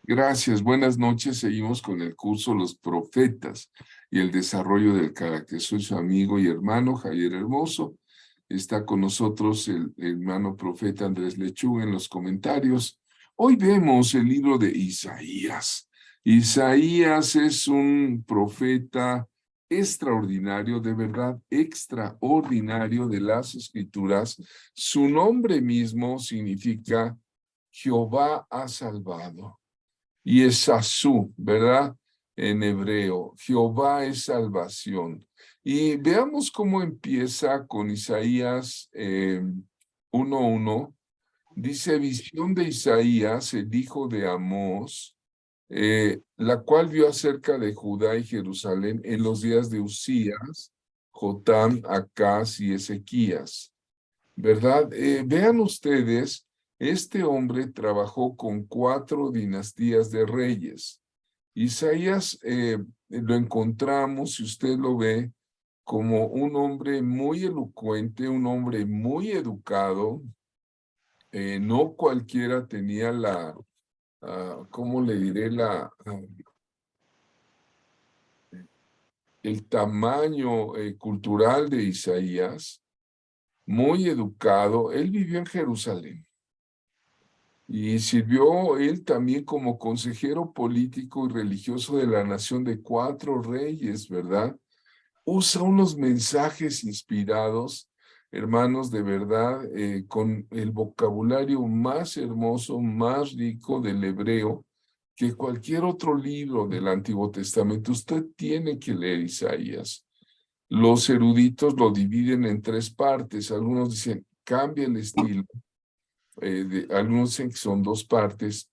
Gracias, buenas noches. Seguimos con el curso Los Profetas y el desarrollo del carácter. Soy su amigo y hermano Javier Hermoso. Está con nosotros el hermano profeta Andrés Lechuga en los comentarios. Hoy vemos el libro de Isaías. Isaías es un profeta extraordinario, de verdad extraordinario de las Escrituras. Su nombre mismo significa Jehová ha salvado. Y es Asú, ¿verdad? En hebreo, Jehová es salvación. Y veamos cómo empieza con Isaías 1:1. Dice, visión de Isaías, el hijo de Amós, la cual vio acerca de Judá y Jerusalén en los días de Usías, Jotam, Acaz y Ezequías. ¿Verdad? Vean ustedes, este hombre trabajó con 4 dinastías de reyes. Isaías lo encontramos, si usted lo ve, como un hombre muy elocuente, un hombre muy educado. No cualquiera tenía ¿cómo le diré? El tamaño cultural de Isaías, muy educado. Él vivió en Jerusalén. Y sirvió él también como consejero político y religioso de la nación de 4 reyes, ¿verdad? Usa unos mensajes inspirados, hermanos, de verdad, con el vocabulario más hermoso, más rico del hebreo que cualquier otro libro del Antiguo Testamento. Usted tiene que leer Isaías. Los eruditos lo dividen en 3 partes. Algunos dicen, cambia el estilo. Algunos dicen que son 2 partes,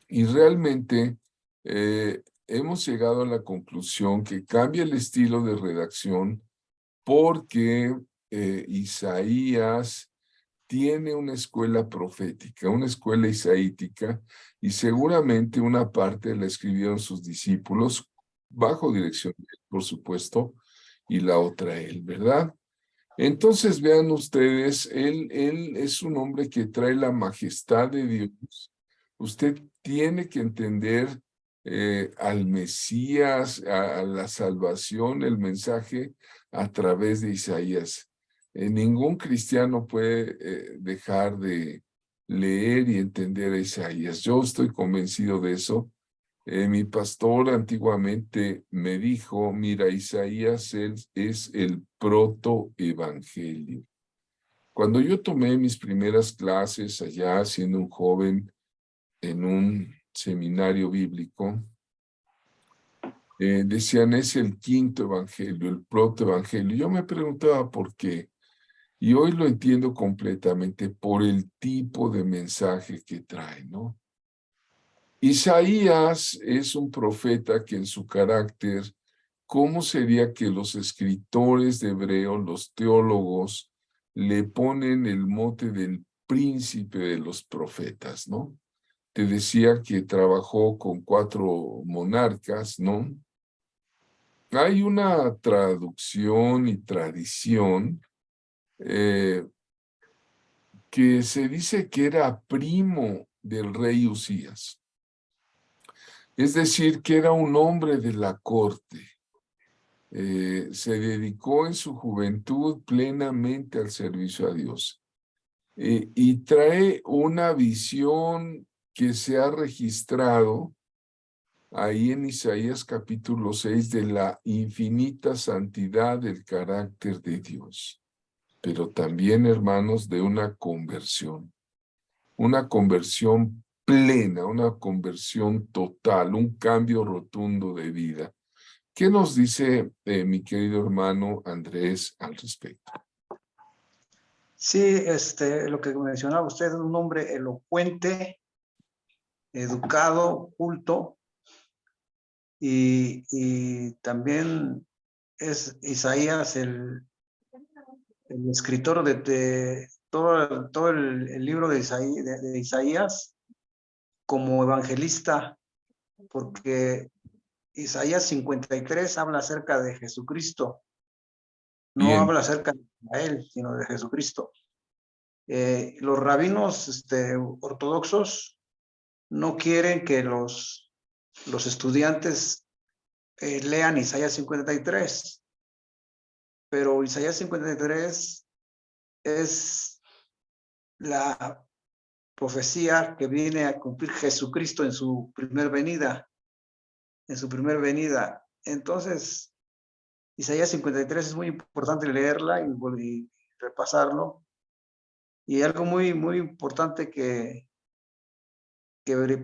y realmente hemos llegado a la conclusión que cambia el estilo de redacción porque Isaías tiene una escuela profética, una escuela isaítica, y seguramente una parte la escribieron sus discípulos, bajo dirección de él, por supuesto, y la otra él, ¿verdad? Entonces vean ustedes, él es un hombre que trae la majestad de Dios. Usted tiene que entender al Mesías, a la salvación, el mensaje a través de Isaías. Ningún cristiano puede dejar de leer y entender a Isaías. Yo estoy convencido de eso. Mi pastor antiguamente me dijo, mira, Isaías es el protoevangelio. Cuando yo tomé mis primeras clases allá, siendo un joven en un seminario bíblico, decían, es el quinto evangelio, el protoevangelio. Yo me preguntaba por qué, y hoy lo entiendo completamente por el tipo de mensaje que trae, ¿no? Isaías es un profeta que en su carácter, ¿cómo sería que los escritores de hebreo, los teólogos, le ponen el mote del príncipe de los profetas, ¿no? Te decía que trabajó con 4 monarcas, ¿no? Hay una traducción y tradición que se dice que era primo del rey Usías. Es decir, que era un hombre de la corte. Se dedicó en su juventud plenamente al servicio a Dios. Y trae una visión que se ha registrado ahí en Isaías capítulo 6 de la infinita santidad del carácter de Dios. Pero también, hermanos, de una conversión plena, una conversión total, un cambio rotundo de vida. ¿Qué nos dice mi querido hermano Andrés al respecto? Sí, lo que mencionaba usted, un hombre elocuente, educado, culto, y también es Isaías el escritor de todo el libro de Isaías como evangelista, porque Isaías 53 habla acerca de Jesucristo, no Bien, habla acerca de Israel, sino de Jesucristo. Los rabinos ortodoxos no quieren que los estudiantes lean Isaías 53, pero Isaías 53 es la profecía que viene a cumplir Jesucristo en su primer venida, Entonces, Isaías 53 es muy importante leerla y repasarlo. Y algo muy, muy importante que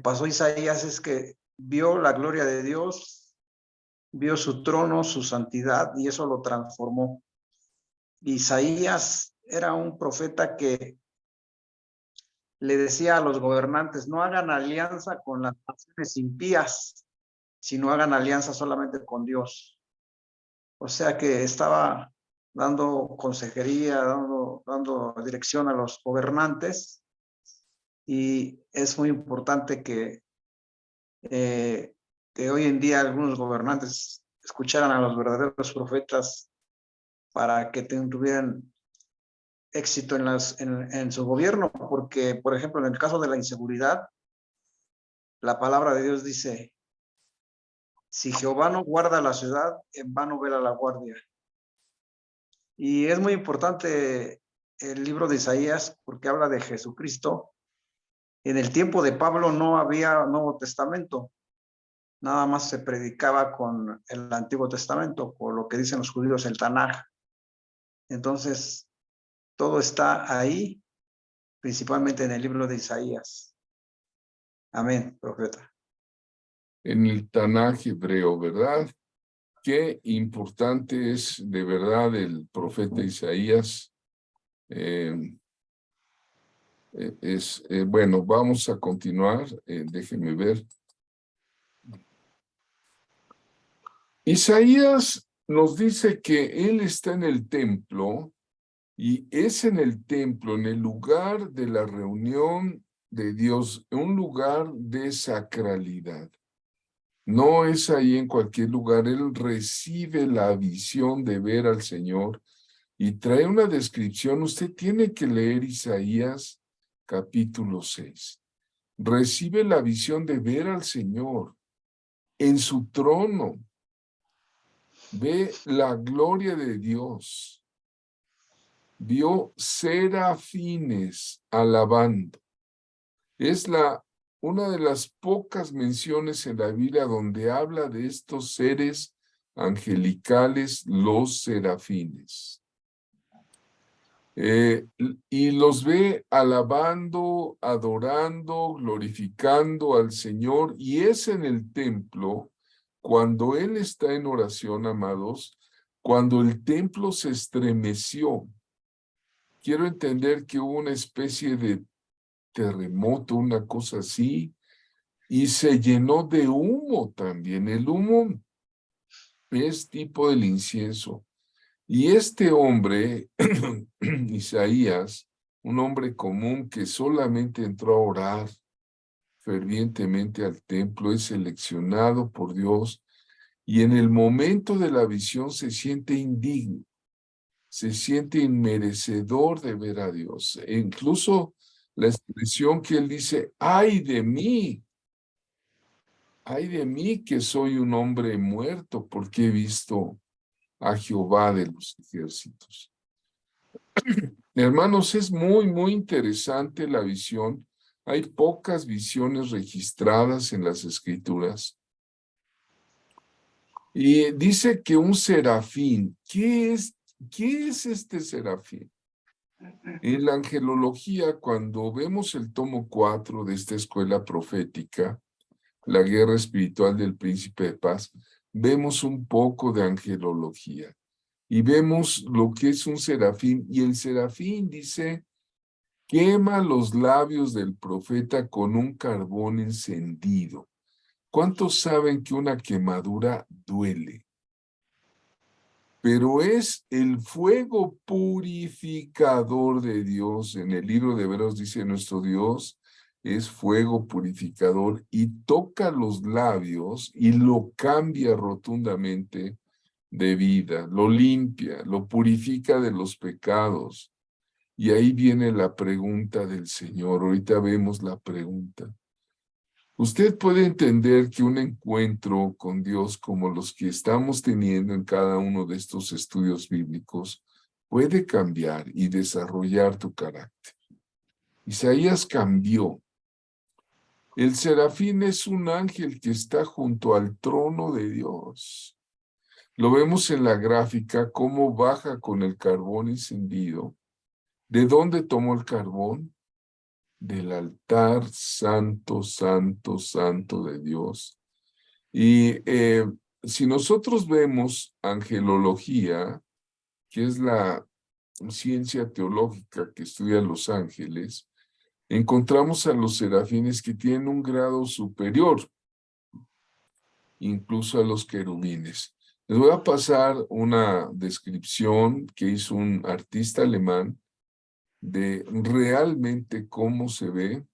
pasó Isaías es que vio la gloria de Dios, vio su trono, su santidad, y eso lo transformó. Isaías era un profeta que le decía a los gobernantes, no hagan alianza con las naciones impías, sino hagan alianza solamente con Dios. O sea que estaba dando consejería, dando dirección a los gobernantes, y es muy importante que hoy en día algunos gobernantes escucharan a los verdaderos profetas para que tuvieran éxito en su gobierno, porque, por ejemplo, en el caso de la inseguridad, la palabra de Dios dice, si Jehová no guarda la ciudad, en vano vela la guardia. Y es muy importante el libro de Isaías porque habla de Jesucristo. En el tiempo de Pablo no había Nuevo Testamento, nada más se predicaba con el Antiguo Testamento, por lo que dicen los judíos, el Tanaj. Entonces, todo está ahí, principalmente en el libro de Isaías. Amén, profeta. En el Tanaj hebreo, ¿verdad? Qué importante es de verdad el profeta Isaías. Bueno, vamos a continuar. Déjenme ver. Isaías nos dice que él está en el templo y es en el templo, en el lugar de la reunión de Dios, un lugar de sacralidad. No es ahí en cualquier lugar, él recibe la visión de ver al Señor y trae una descripción. Usted tiene que leer Isaías capítulo 6. Recibe la visión de ver al Señor en su trono. Ve la gloria de Dios. Vio serafines alabando. Es una de las pocas menciones en la Biblia donde habla de estos seres angelicales, los serafines. Y los ve alabando, adorando, glorificando al Señor, y es en el templo, cuando Él está en oración, amados, cuando el templo se estremeció. Quiero entender que hubo una especie de terremoto, una cosa así, y se llenó de humo también. El humo es tipo del incienso. Y este hombre, Isaías, un hombre común que solamente entró a orar fervientemente al templo, es seleccionado por Dios y en el momento de la visión se siente indigno, se siente inmerecedor de ver a Dios. E incluso la expresión que él dice, ¡ay de mí! ¡Ay de mí que soy un hombre muerto porque he visto a Jehová de los ejércitos! Hermanos, es muy, muy interesante la visión. Hay pocas visiones registradas en las Escrituras. Y dice que un serafín, ¿qué es este serafín? En la angelología, cuando vemos el tomo 4 de esta escuela profética, la guerra espiritual del príncipe de paz, vemos un poco de angelología y vemos lo que es un serafín. Y el serafín dice, quema los labios del profeta con un carbón encendido. ¿Cuántos saben que una quemadura duele? Pero es el fuego purificador de Dios. En el libro de Hebreos dice, nuestro Dios es fuego purificador y toca los labios y lo cambia rotundamente de vida, lo limpia, lo purifica de los pecados. Y ahí viene la pregunta del Señor. Ahorita vemos la pregunta. Usted puede entender que un encuentro con Dios como los que estamos teniendo en cada uno de estos estudios bíblicos puede cambiar y desarrollar tu carácter. Isaías cambió. El serafín es un ángel que está junto al trono de Dios. Lo vemos en la gráfica cómo baja con el carbón encendido. ¿De dónde tomó el carbón? Del altar santo, santo, santo de Dios. Y si nosotros vemos angelología, que es la ciencia teológica que estudia los ángeles, encontramos a los serafines que tienen un grado superior, incluso a los querubines. Les voy a pasar una descripción que hizo un artista alemán de realmente cómo se ve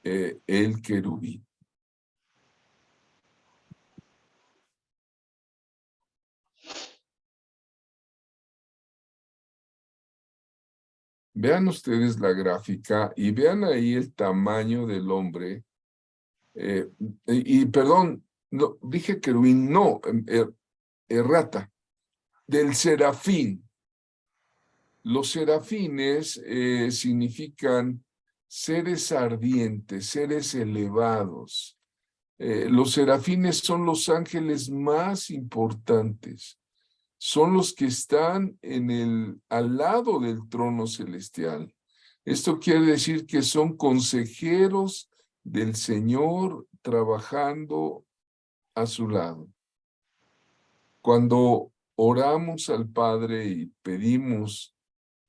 el querubín. Vean ustedes la gráfica y vean ahí el tamaño del hombre. Perdón, no, dije querubín, no, errata, del serafín. Los serafines significan seres ardientes, seres elevados. Los serafines son los ángeles más importantes. Son los que están al lado del trono celestial. Esto quiere decir que son consejeros del Señor trabajando a su lado. Cuando oramos al Padre y pedimos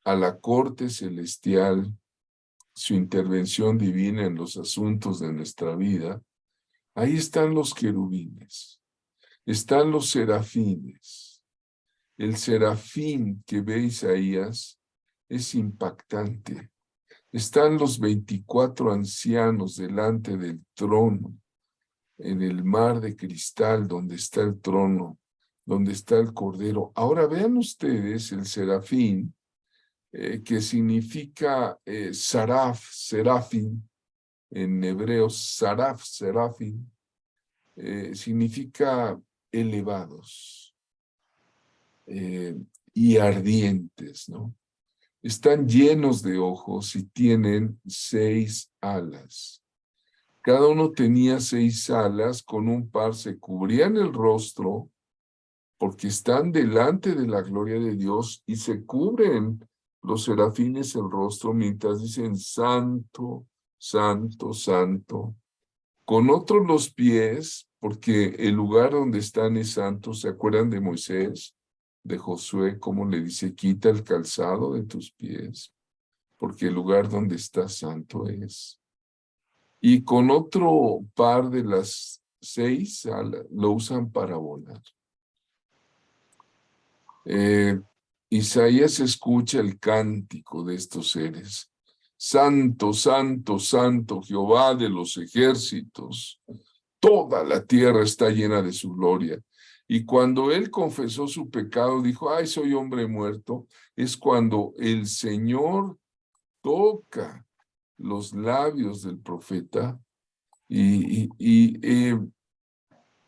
a la corte celestial su intervención divina en los asuntos de nuestra vida, ahí están los querubines, están los serafines. El serafín que ve Isaías es impactante. Están los 24 ancianos delante del trono, en el mar de cristal donde está el trono, donde está el cordero. Ahora vean ustedes el serafín, que significa saraf, serafín, en hebreo saraf, serafín, significa elevados y ardientes, ¿no? Están llenos de ojos y tienen 6 alas. Cada uno tenía 6 alas, con un par se cubrían el rostro, porque están delante de la gloria de Dios y se cubren los serafines el rostro mientras dicen santo, santo, santo. Con otros los pies, porque el lugar donde están es santo. ¿Se acuerdan de Moisés, de Josué, cómo le dice, quita el calzado de tus pies, porque el lugar donde está santo es? Y con otro par de las 6 alas lo usan para volar. Isaías escucha el cántico de estos seres. Santo, santo, santo, Jehová de los ejércitos. Toda la tierra está llena de su gloria. Y cuando él confesó su pecado, dijo, ay, soy hombre muerto, es cuando el Señor toca los labios del profeta y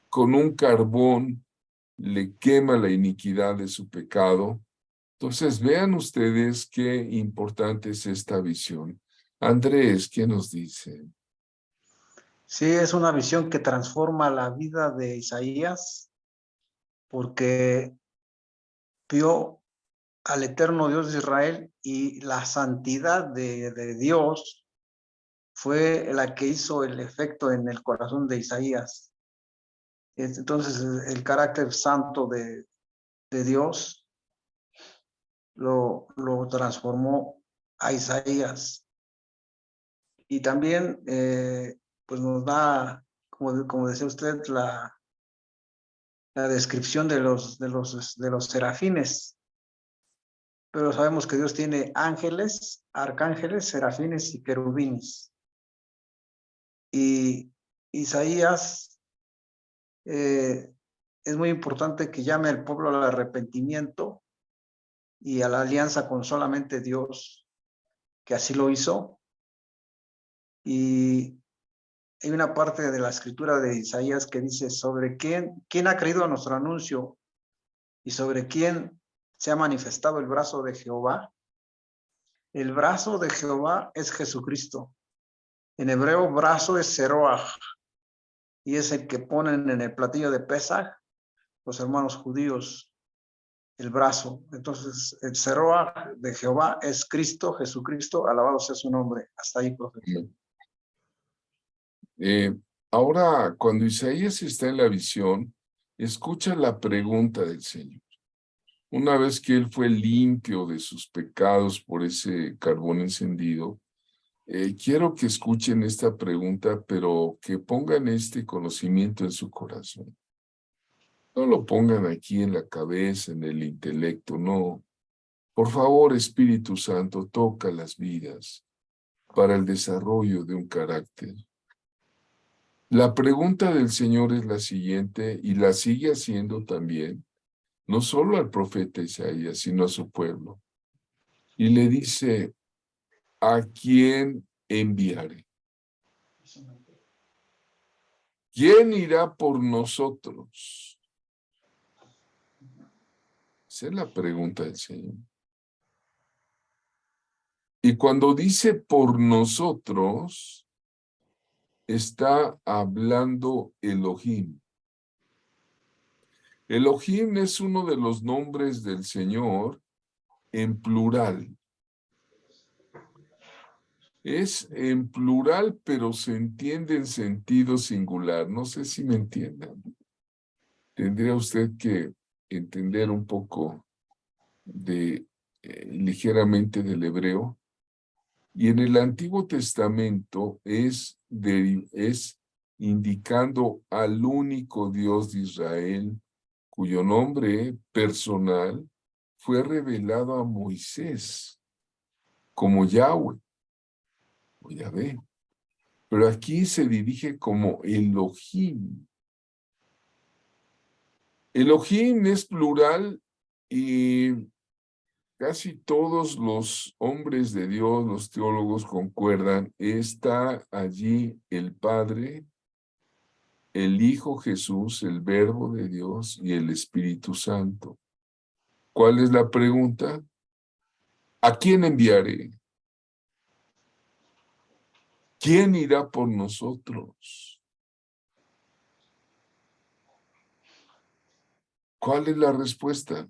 con un carbón le quema la iniquidad de su pecado. Entonces, vean ustedes qué importante es esta visión. Andrés, ¿qué nos dice? Sí, es una visión que transforma la vida de Isaías porque vio al eterno Dios de Israel y la santidad de Dios fue la que hizo el efecto en el corazón de Isaías. Entonces, el carácter santo de Dios lo transformó a Isaías. Y también, pues nos da, como decía usted, la descripción de los serafines. Pero sabemos que Dios tiene ángeles, arcángeles, serafines y querubines. Y Isaías, es muy importante que llame al pueblo al arrepentimiento y a la alianza con solamente Dios, que así lo hizo. Y hay una parte de la escritura de Isaías que dice sobre quién ha creído a nuestro anuncio y sobre quién se ha manifestado el brazo de Jehová. El brazo de Jehová es Jesucristo. En hebreo, brazo es Zeroach, y es el que ponen en el platillo de Pesaj los hermanos judíos, el brazo. Entonces, el Zeroach de Jehová es Cristo, Jesucristo, alabado sea su nombre. Hasta ahí, profeta. Ahora, cuando Isaías está en la visión, escucha la pregunta del Señor. Una vez que él fue limpio de sus pecados por ese carbón encendido, quiero que escuchen esta pregunta, pero que pongan este conocimiento en su corazón. No lo pongan aquí en la cabeza, en el intelecto, no. Por favor, Espíritu Santo, toca las vidas para el desarrollo de un carácter. La pregunta del Señor es la siguiente, y la sigue haciendo también, no solo al profeta Isaías, sino a su pueblo. Y le dice, ¿a quién enviaré? ¿Quién irá por nosotros? Esa es la pregunta del Señor. Y cuando dice por nosotros, está hablando Elohim. Elohim es uno de los nombres del Señor en plural. Es en plural, pero se entiende en sentido singular. No sé si me entiendan. Tendría usted que entender un poco de ligeramente del hebreo. Y en el Antiguo Testamento es indicando al único Dios de Israel, cuyo nombre personal fue revelado a Moisés como Yahweh o Yahvé. Pero aquí se dirige como Elohim. Elohim es plural y casi todos los hombres de Dios, los teólogos concuerdan, está allí el Padre, el Hijo Jesús, el Verbo de Dios y el Espíritu Santo. ¿Cuál es la pregunta? ¿A quién enviaré? ¿Quién irá por nosotros? ¿Cuál es la respuesta?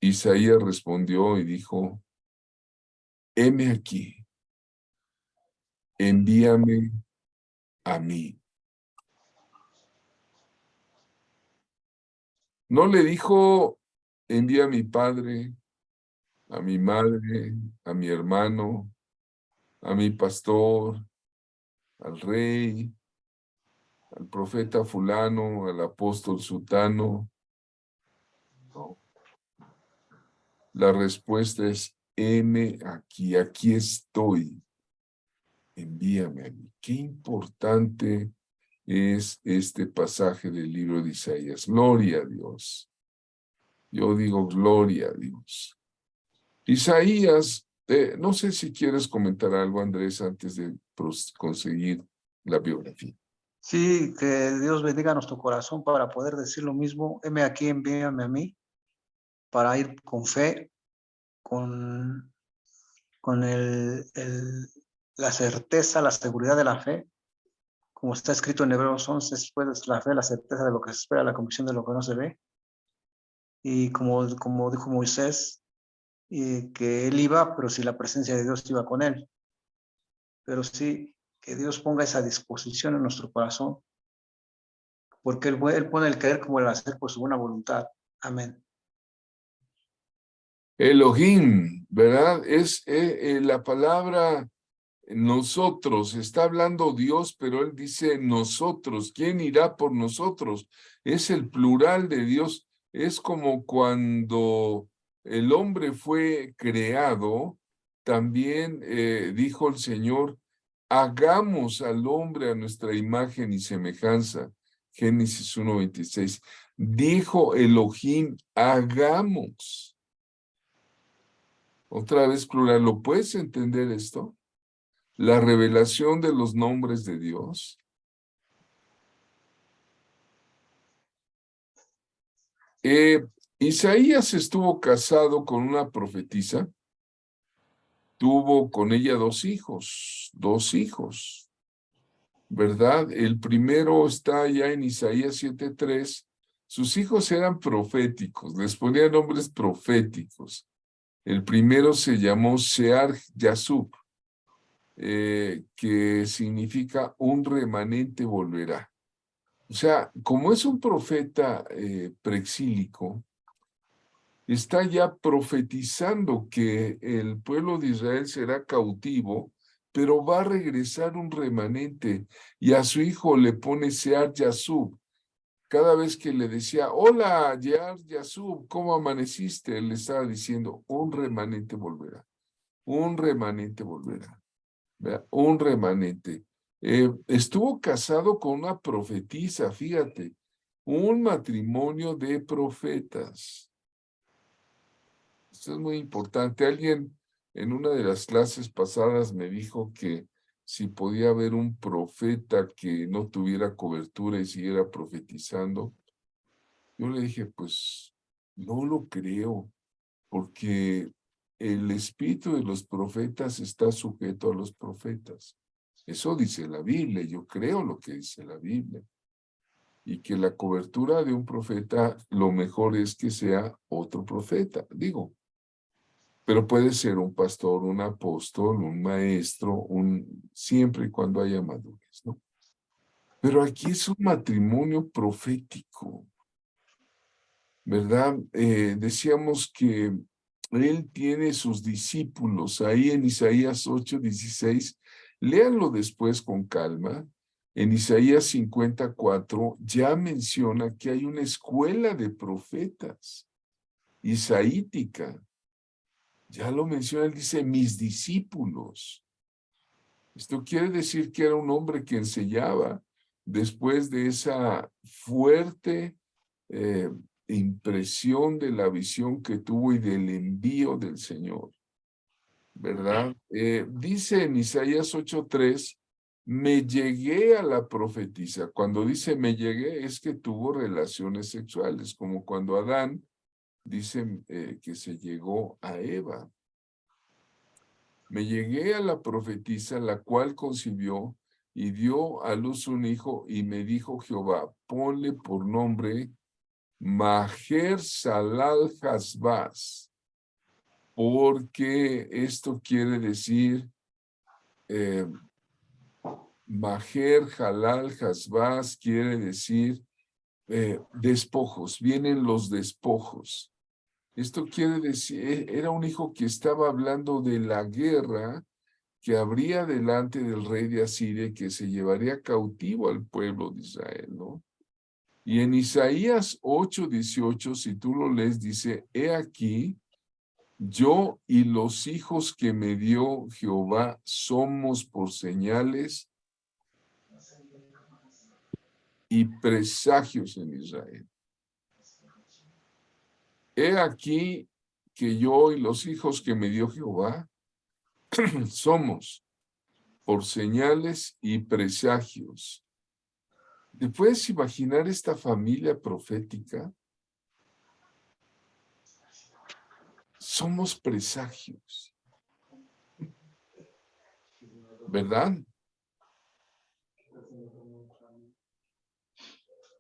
Isaías respondió y dijo, heme aquí, envíame a mí. No le dijo, envía a mi padre, a mi madre, a mi hermano, a mi pastor, al rey, al profeta fulano, al apóstol sutano. No. La respuesta es, heme aquí, aquí estoy. Envíame a mí. Qué importante es este pasaje del libro de Isaías. Gloria a Dios. Yo digo gloria a Dios. Isaías, no sé si quieres comentar algo, Andrés, antes de conseguir la biografía. Sí, que Dios bendiga nuestro corazón para poder decir lo mismo. Heme aquí, envíame a mí, para ir con fe, con la certeza, la seguridad de la fe. Como está escrito en Hebreos 11, después la fe, la certeza de lo que se espera, la convicción de lo que no se ve. Y como dijo Moisés, que él iba, pero si la presencia de Dios iba con él. Pero sí, que Dios ponga esa disposición en nuestro corazón, porque él pone el querer como el hacer por su buena voluntad. Amén. Elohim, ¿verdad? Es la palabra nosotros, está hablando Dios, pero él dice nosotros. ¿Quién irá por nosotros? Es el plural de Dios. Es como cuando el hombre fue creado, también dijo el Señor, hagamos al hombre a nuestra imagen y semejanza. Génesis 1:26. Dijo Elohim, hagamos. Otra vez plural, ¿lo puedes entender esto? la revelación de los nombres de Dios. Isaías estuvo casado con una profetisa, tuvo con ella dos hijos, ¿verdad? El primero está ya en Isaías 7:3. Sus hijos eran proféticos, les ponía nombres proféticos. El primero se llamó Sear Yasub, que significa un remanente volverá. O sea, como es un profeta preexílico, está ya profetizando que el pueblo de Israel será cautivo, pero va a regresar un remanente, y a su hijo le pone Sear Yasub. Cada vez que le decía, hola, Sear Yasub, ¿cómo amaneciste? Él le estaba diciendo, un remanente volverá, un remanente volverá, ¿verdad? Un remanente. Estuvo casado con una profetisa, fíjate, un matrimonio de profetas. Esto es muy importante. Alguien en una de las clases pasadas me dijo que si podía haber un profeta que no tuviera cobertura y siguiera profetizando. Yo le dije, pues no lo creo, porque el espíritu de los profetas está sujeto a los profetas. Eso dice la Biblia, yo creo lo que dice la Biblia. Y que la cobertura de un profeta, lo mejor es que sea otro profeta, digo. Pero puede ser un pastor, un apóstol, un maestro, siempre y cuando haya madurez, ¿no? Pero aquí es un matrimonio profético, ¿verdad? Decíamos que él tiene sus discípulos ahí en Isaías 8:16. Léanlo después con calma. En Isaías 54 ya menciona que hay una escuela de profetas isaítica. Ya lo menciona, él dice, mis discípulos. Esto quiere decir que era un hombre que enseñaba después de esa fuerte impresión de la visión que tuvo y del envío del Señor, ¿verdad? Dice en Isaías 8:3, me llegué a la profetisa. Cuando dice me llegué es que tuvo relaciones sexuales, como cuando Adán dice que se llegó a Eva. Me llegué a la profetisa, la cual concibió y dio a luz un hijo, y me dijo Jehová, ponle por nombre Maher Salal Hasbaz, porque esto quiere decir Maher Halal Hasbaz quiere decir despojos, vienen los despojos. Esto quiere decir, era un hijo que estaba hablando de la guerra que habría delante del rey de Asiria, que se llevaría cautivo al pueblo de Israel, ¿no? Y en Isaías 8:18, si tú lo lees, dice, he aquí, yo y los hijos que me dio Jehová somos por señales y presagios en Israel. He aquí que yo y los hijos que me dio Jehová somos por señales y presagios. ¿Te puedes imaginar esta familia profética? Somos presagios, ¿verdad?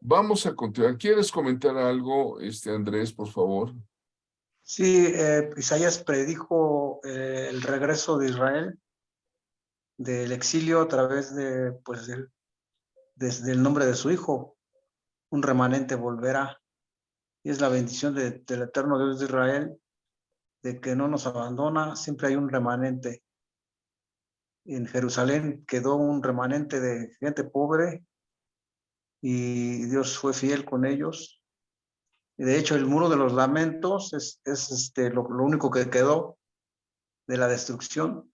Vamos a continuar. ¿Quieres comentar algo, Andrés, por favor? Sí, Isaías predijo el regreso de Israel del exilio a través de, pues, desde el nombre de su hijo. Un remanente volverá. Y es la bendición del eterno Dios de Israel, de que no nos abandona, siempre hay un remanente. En Jerusalén quedó un remanente de gente pobre y Dios fue fiel con ellos. Y de hecho, el muro de los lamentos es lo único que quedó de la destrucción,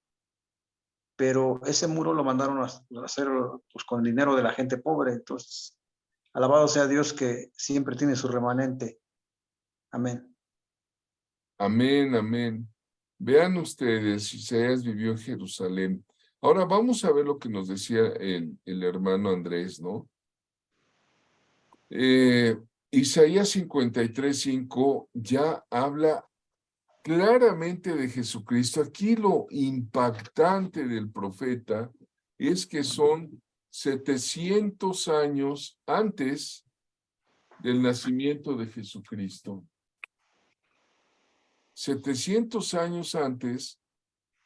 pero ese muro lo mandaron a hacer pues, con dinero de la gente pobre. Entonces, alabado sea Dios que siempre tiene su remanente. Amén. Amén, amén. Vean ustedes, Isaías vivió en Jerusalén. Ahora vamos a ver lo que nos decía el hermano Andrés, ¿no? Isaías 53:5 ya habla claramente de Jesucristo. Aquí lo impactante del profeta es que son 700 años antes del nacimiento de Jesucristo. 700 años antes,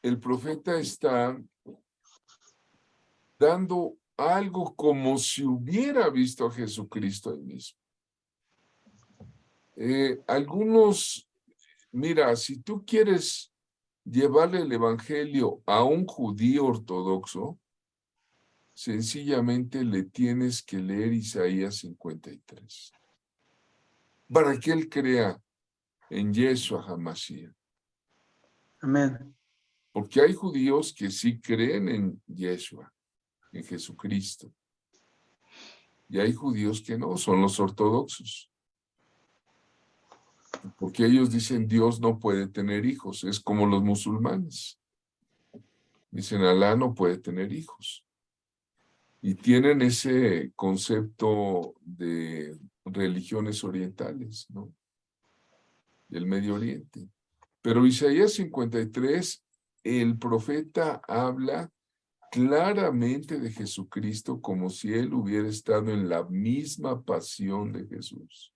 el profeta está dando algo como si hubiera visto a Jesucristo ahí mismo. Algunos, mira, si tú quieres llevarle el evangelio a un judío ortodoxo, sencillamente le tienes que leer Isaías 53 para que él crea en Yeshua HaMashiach. Amén. Porque hay judíos que sí creen en Yeshua, en Jesucristo. Y hay judíos que no, son los ortodoxos. Porque ellos dicen Dios no puede tener hijos, es como los musulmanes. Dicen Alá no puede tener hijos. Y tienen ese concepto de religiones orientales, ¿no? Del Medio Oriente. Pero Isaías 53, el profeta habla claramente de Jesucristo como si él hubiera estado en la misma pasión de Jesús.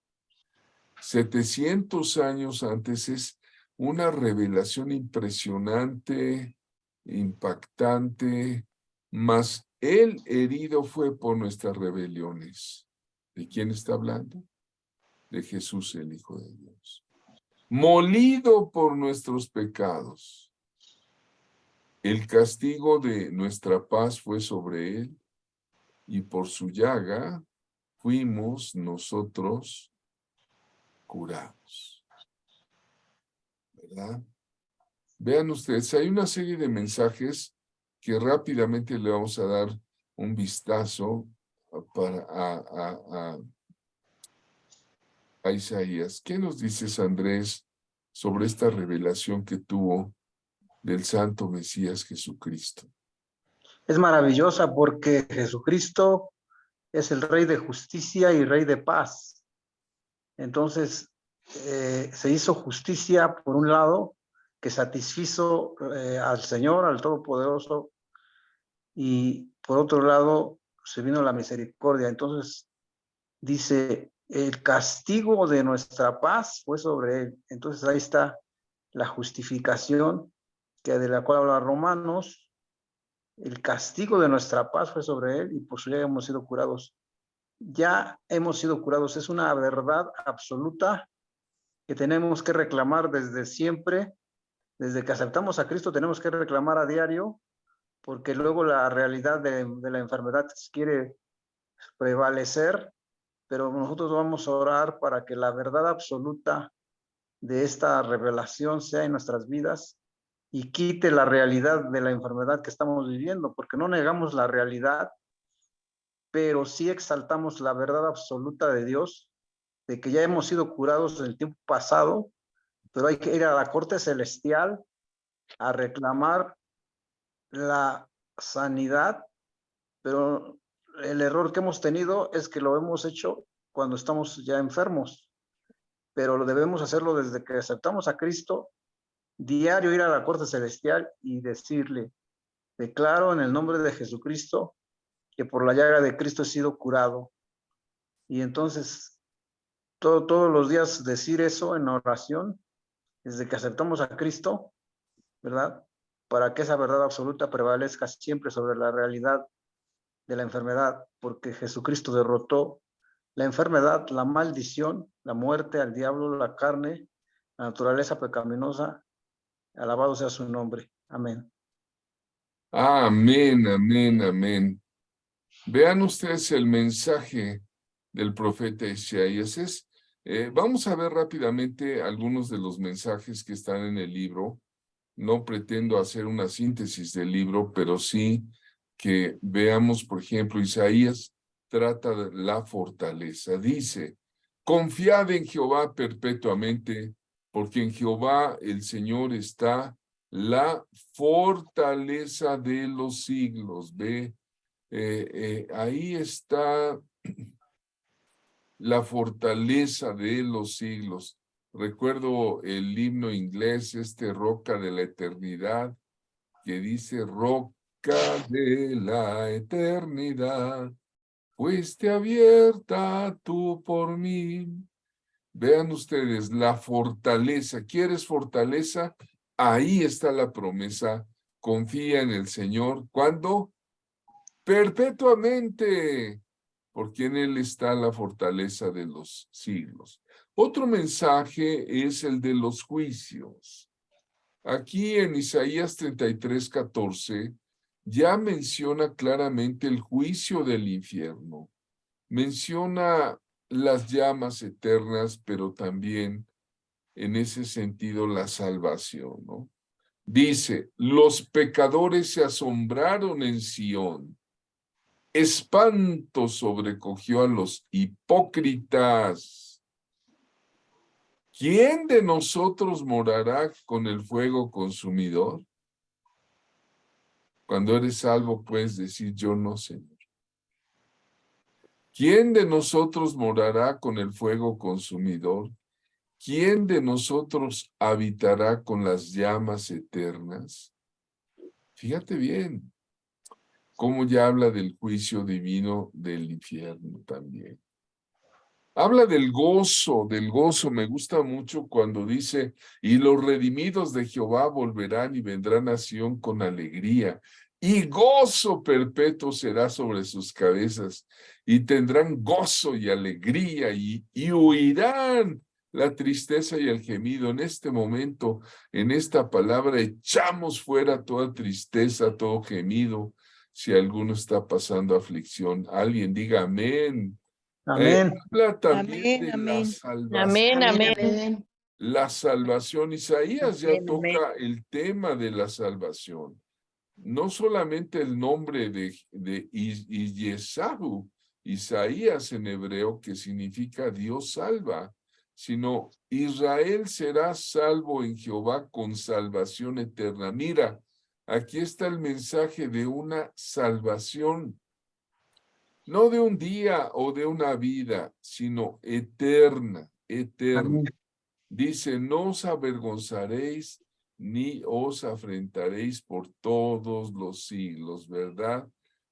700 años antes es una revelación impresionante, impactante, mas el herido fue por nuestras rebeliones. ¿De quién está hablando? De Jesús, el Hijo de Dios. Molido por nuestros pecados. El castigo de nuestra paz fue sobre él, y por su llaga fuimos nosotros curados. ¿Verdad? Vean ustedes, hay una serie de mensajes que rápidamente le vamos a dar un vistazo a Isaías. ¿Qué nos dices, Andrés, sobre esta revelación que tuvo del Santo Mesías Jesucristo? Es maravillosa porque Jesucristo es el Rey de justicia y Rey de paz. Entonces, se hizo justicia, por un lado, que satisfizo al Señor, al Todopoderoso, y por otro lado, se vino la misericordia. Entonces, dice, el castigo de nuestra paz fue sobre él. Entonces, ahí está la justificación que de la cual habla Romanos. El castigo de nuestra paz fue sobre él y por su llaga hemos sido curados. Ya hemos sido curados. Es una verdad absoluta que tenemos que reclamar desde siempre. Desde que aceptamos a Cristo tenemos que reclamar a diario, porque luego la realidad de la enfermedad quiere prevalecer, pero nosotros vamos a orar para que la verdad absoluta de esta revelación sea en nuestras vidas y quite la realidad de la enfermedad que estamos viviendo, porque no negamos la realidad, pero sí exaltamos la verdad absoluta de Dios, de que ya hemos sido curados en el tiempo pasado, pero hay que ir a la corte celestial a reclamar la sanidad, pero el error que hemos tenido es que lo hemos hecho cuando estamos ya enfermos, pero lo debemos hacerlo desde que aceptamos a Cristo, diario ir a la corte celestial y decirle, declaro en el nombre de Jesucristo que por la llaga de Cristo he sido curado. Y entonces todos los días decir eso en oración, desde que aceptamos a Cristo, ¿verdad? Para que esa verdad absoluta prevalezca siempre sobre la realidad de la enfermedad, porque Jesucristo derrotó la enfermedad, la maldición, la muerte, al diablo, la carne, la naturaleza pecaminosa. Alabado sea su nombre. Amén. Amén, amén, amén. Vean ustedes el mensaje del profeta Isaías. Vamos a ver rápidamente algunos de los mensajes que están en el libro. No pretendo hacer una síntesis del libro, pero sí que veamos, por ejemplo, Isaías trata de la fortaleza. Dice, confiad en Jehová perpetuamente, porque en Jehová el Señor está la fortaleza de los siglos. Ve, ahí está la fortaleza de los siglos. Recuerdo el himno inglés, Roca de la Eternidad, que dice: Roca de la Eternidad, fuiste abierta tú por mí. Vean ustedes, la fortaleza. ¿Quieres fortaleza? Ahí está la promesa. Confía en el Señor. ¿Cuándo? Perpetuamente, porque en Él está la fortaleza de los siglos. Otro mensaje es el de los juicios. Aquí en Isaías 33:14 ya menciona claramente el juicio del infierno. Menciona las llamas eternas, pero también en ese sentido la salvación, ¿no? Dice: los pecadores se asombraron en Sión. Espanto sobrecogió a los hipócritas. ¿Quién de nosotros morará con el fuego consumidor? Cuando eres salvo puedes decir: yo no, Señor. ¿Quién de nosotros morará con el fuego consumidor? ¿Quién de nosotros habitará con las llamas eternas? Fíjate bien cómo ya habla del juicio divino del infierno también. Habla del gozo, me gusta mucho cuando dice: y los redimidos de Jehová volverán y vendrán a Sión con alegría, y gozo perpetuo será sobre sus cabezas, y tendrán gozo y alegría, y huirán la tristeza y el gemido. En este momento, en esta palabra, echamos fuera toda tristeza, todo gemido, si alguno está pasando aflicción. Alguien diga amén. Amén. Habla también Amén, de la amén. salvación. Amén, amén. Amén. La salvación. Isaías ya Amén, amén. toca el tema de la salvación. No solamente el nombre de Yesahu, Isaías en hebreo, que significa Dios salva, sino Israel será salvo en Jehová con salvación eterna. Mira, aquí está el mensaje de una salvación, no de un día o de una vida, sino eterna, eterna. Amén. Dice: no os avergonzaréis ni os afrentaréis por todos los siglos, ¿verdad?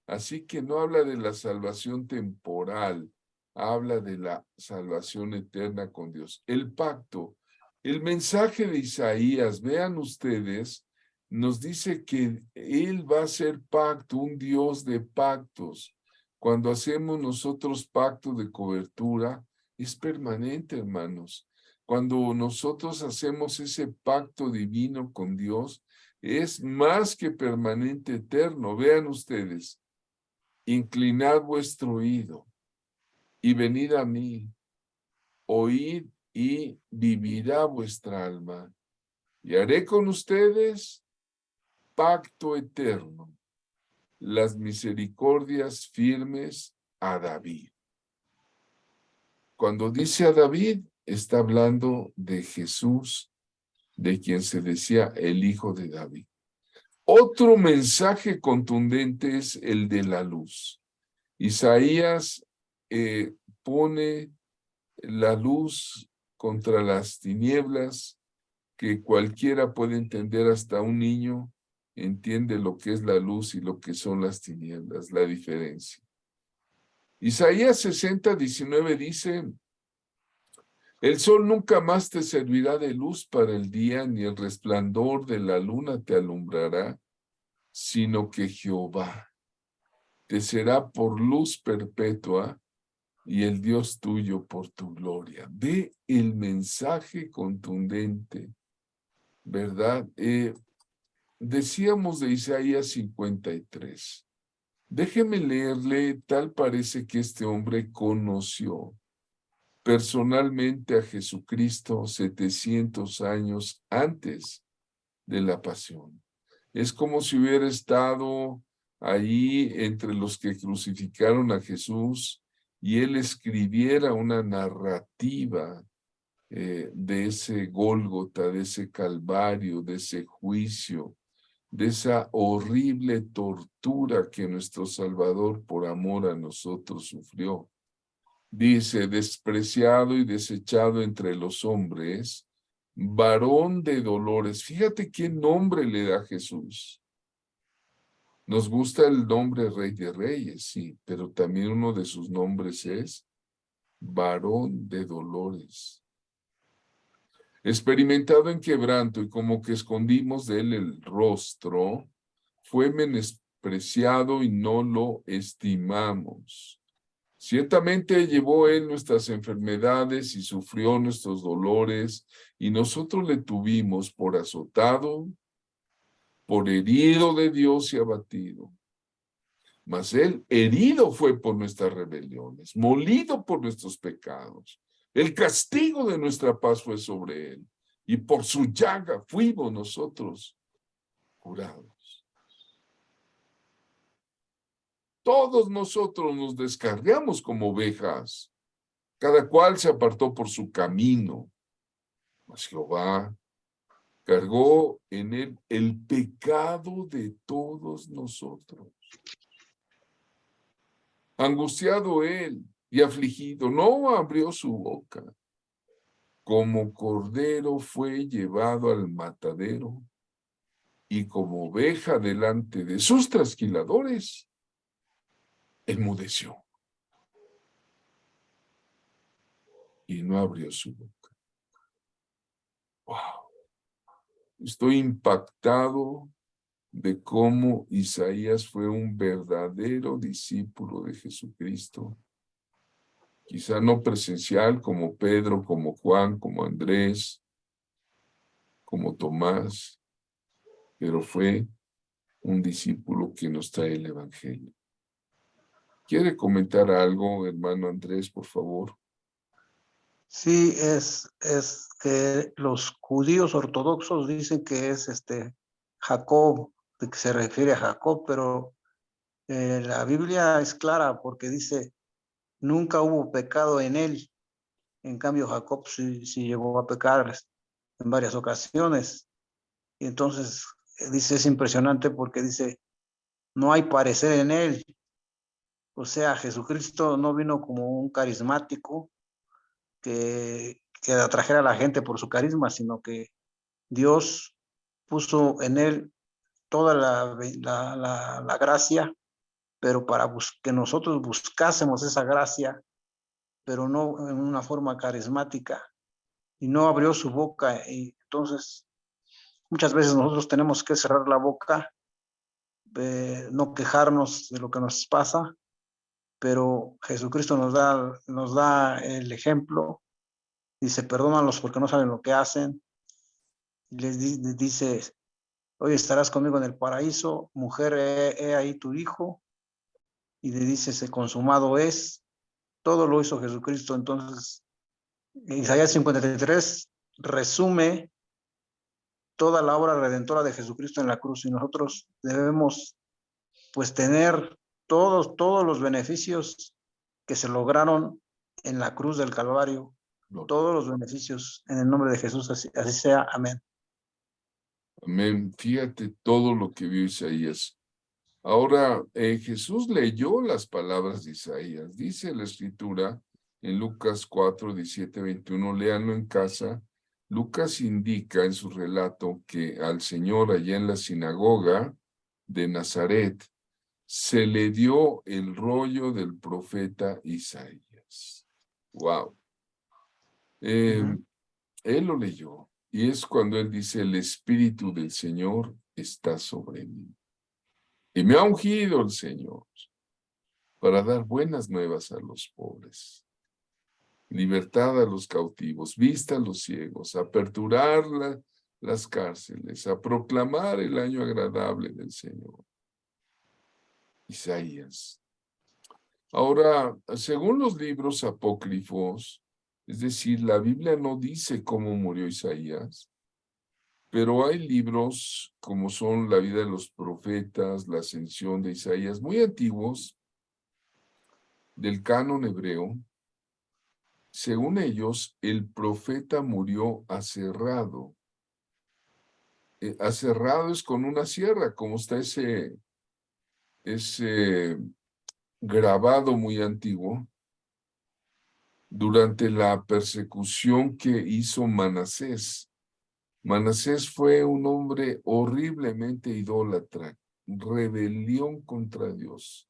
Así que no habla de la salvación temporal, habla de la salvación eterna con Dios. El pacto, el mensaje de Isaías, vean ustedes, nos dice que Él va a ser pacto, un Dios de pactos. Cuando hacemos nosotros pacto de cobertura, es permanente, hermanos. Cuando nosotros hacemos ese pacto divino con Dios, es más que permanente, eterno. Vean ustedes: inclinad vuestro oído y venid a mí, oíd y vivirá vuestra alma. Y haré con ustedes pacto eterno, las misericordias firmes a David. Cuando dice a David, está hablando de Jesús, de quien se decía el Hijo de David. Otro mensaje contundente es el de la luz. Isaías pone la luz contra las tinieblas, que cualquiera puede entender, hasta un niño entiende lo que es la luz y lo que son las tinieblas, la diferencia. Isaías 60:19 dice: el sol nunca más te servirá de luz para el día, ni el resplandor de la luna te alumbrará, sino que Jehová te será por luz perpetua y el Dios tuyo por tu gloria. Ve el mensaje contundente, ¿verdad? Decíamos de Isaías 53. Déjeme leerle, tal parece que este hombre conoció personalmente a Jesucristo 700 años antes de la pasión. Es como si hubiera estado ahí entre los que crucificaron a Jesús y él escribiera una narrativa de ese Gólgota, de ese Calvario, de ese juicio, de esa horrible tortura que nuestro Salvador por amor a nosotros sufrió. Dice, despreciado y desechado entre los hombres, varón de dolores. Fíjate qué nombre le da Jesús. Nos gusta el nombre Rey de Reyes, sí, pero también uno de sus nombres es varón de dolores. Experimentado en quebranto y como que escondimos de él el rostro, fue menospreciado y no lo estimamos. Ciertamente llevó él nuestras enfermedades y sufrió nuestros dolores, y nosotros le tuvimos por azotado, por herido de Dios y abatido. Mas él herido fue por nuestras rebeliones, molido por nuestros pecados. El castigo de nuestra paz fue sobre él, y por su llaga fuimos nosotros curados. Todos nosotros nos descarriamos como ovejas, cada cual se apartó por su camino, mas Jehová cargó en él el pecado de todos nosotros. Angustiado él y afligido, no abrió su boca. Como cordero fue llevado al matadero, y como oveja delante de sus trasquiladores, enmudeció. Y no abrió su boca. ¡Wow! Estoy impactado de cómo Isaías fue un verdadero discípulo de Jesucristo. Quizá no presencial como Pedro, como Juan, como Andrés, como Tomás, pero fue un discípulo que nos trae el Evangelio. ¿Quiere comentar algo, hermano Andrés, por favor? Sí, es que los judíos ortodoxos dicen que es Jacob, de que se refiere a Jacob, pero la Biblia es clara porque dice, nunca hubo pecado en él. En cambio, Jacob sí llegó a pecar en varias ocasiones. Y entonces dice, es impresionante porque dice, no hay parecer en él. O sea, Jesucristo no vino como un carismático que atrajera a la gente por su carisma, sino que Dios puso en él toda la gracia, pero para que nosotros buscásemos esa gracia, pero no en una forma carismática, y no abrió su boca. Y entonces, muchas veces nosotros tenemos que cerrar la boca, no quejarnos de lo que nos pasa, pero Jesucristo nos da el ejemplo. Dice, perdónalos porque no saben lo que hacen. Les dice, hoy estarás conmigo en el paraíso, mujer, he ahí tu hijo. Y le dice, se consumado es. Todo lo hizo Jesucristo. Entonces, Isaías 53 resume toda la obra redentora de Jesucristo en la cruz, y nosotros debemos pues tener todos los beneficios que se lograron en la cruz del Calvario, todos los beneficios en el nombre de Jesús, así sea, amén. Amén. Fíjate todo lo que vio Isaías. Ahora, Jesús leyó las palabras de Isaías. Dice la Escritura en Lucas 4, 17, 21, léanlo en casa. Lucas indica en su relato que al Señor allá en la sinagoga de Nazaret se le dio el rollo del profeta Isaías. Wow. Él lo leyó, y es cuando él dice, el Espíritu del Señor está sobre mí. Y me ha ungido el Señor para dar buenas nuevas a los pobres, libertad a los cautivos, vista a los ciegos, aperturar las cárceles, a proclamar el año agradable del Señor. Isaías. Ahora, según los libros apócrifos, es decir, la Biblia no dice cómo murió Isaías, pero hay libros como son la vida de los profetas, la ascensión de Isaías, muy antiguos, del canon hebreo, según ellos, el profeta murió aserrado. Aserrado es con una sierra, como está ese grabado muy antiguo, durante la persecución que hizo Manasés. Manasés fue un hombre horriblemente idólatra, rebelión contra Dios.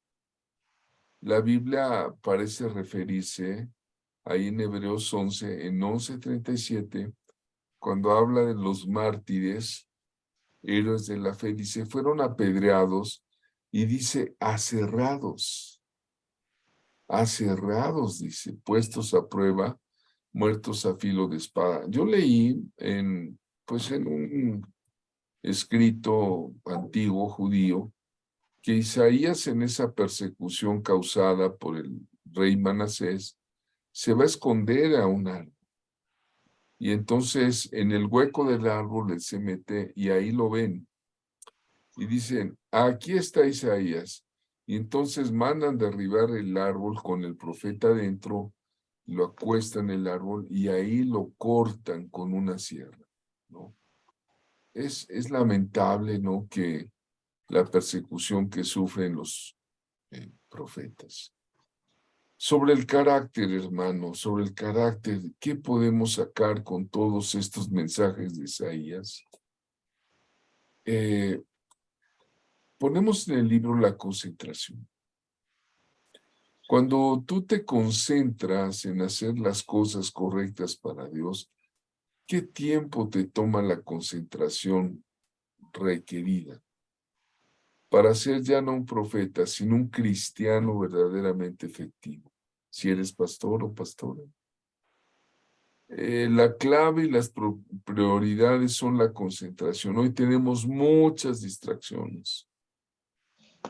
La Biblia parece referirse ahí en Hebreos 11, en 11:37, cuando habla de los mártires, héroes de la fe, dice, fueron apedreados y dice, aserrados, dice, puestos a prueba, muertos a filo de espada. Yo leí en un escrito antiguo judío que Isaías, en esa persecución causada por el rey Manasés, se va a esconder a un árbol. Y entonces en el hueco del árbol él se mete y ahí lo ven. Y dicen, aquí está Isaías. Y entonces mandan derribar el árbol con el profeta dentro, lo acuestan en el árbol y ahí lo cortan con una sierra, ¿no? Es lamentable, ¿no?, que la persecución que sufren los profetas. Sobre el carácter, hermano, sobre el carácter, ¿qué podemos sacar con todos estos mensajes de Isaías? Ponemos en el libro la concentración. Cuando tú te concentras en hacer las cosas correctas para Dios, ¿qué tiempo te toma la concentración requerida para ser ya no un profeta, sino un cristiano verdaderamente efectivo? Si eres pastor o pastora. La clave y las prioridades son la concentración. Hoy tenemos muchas distracciones,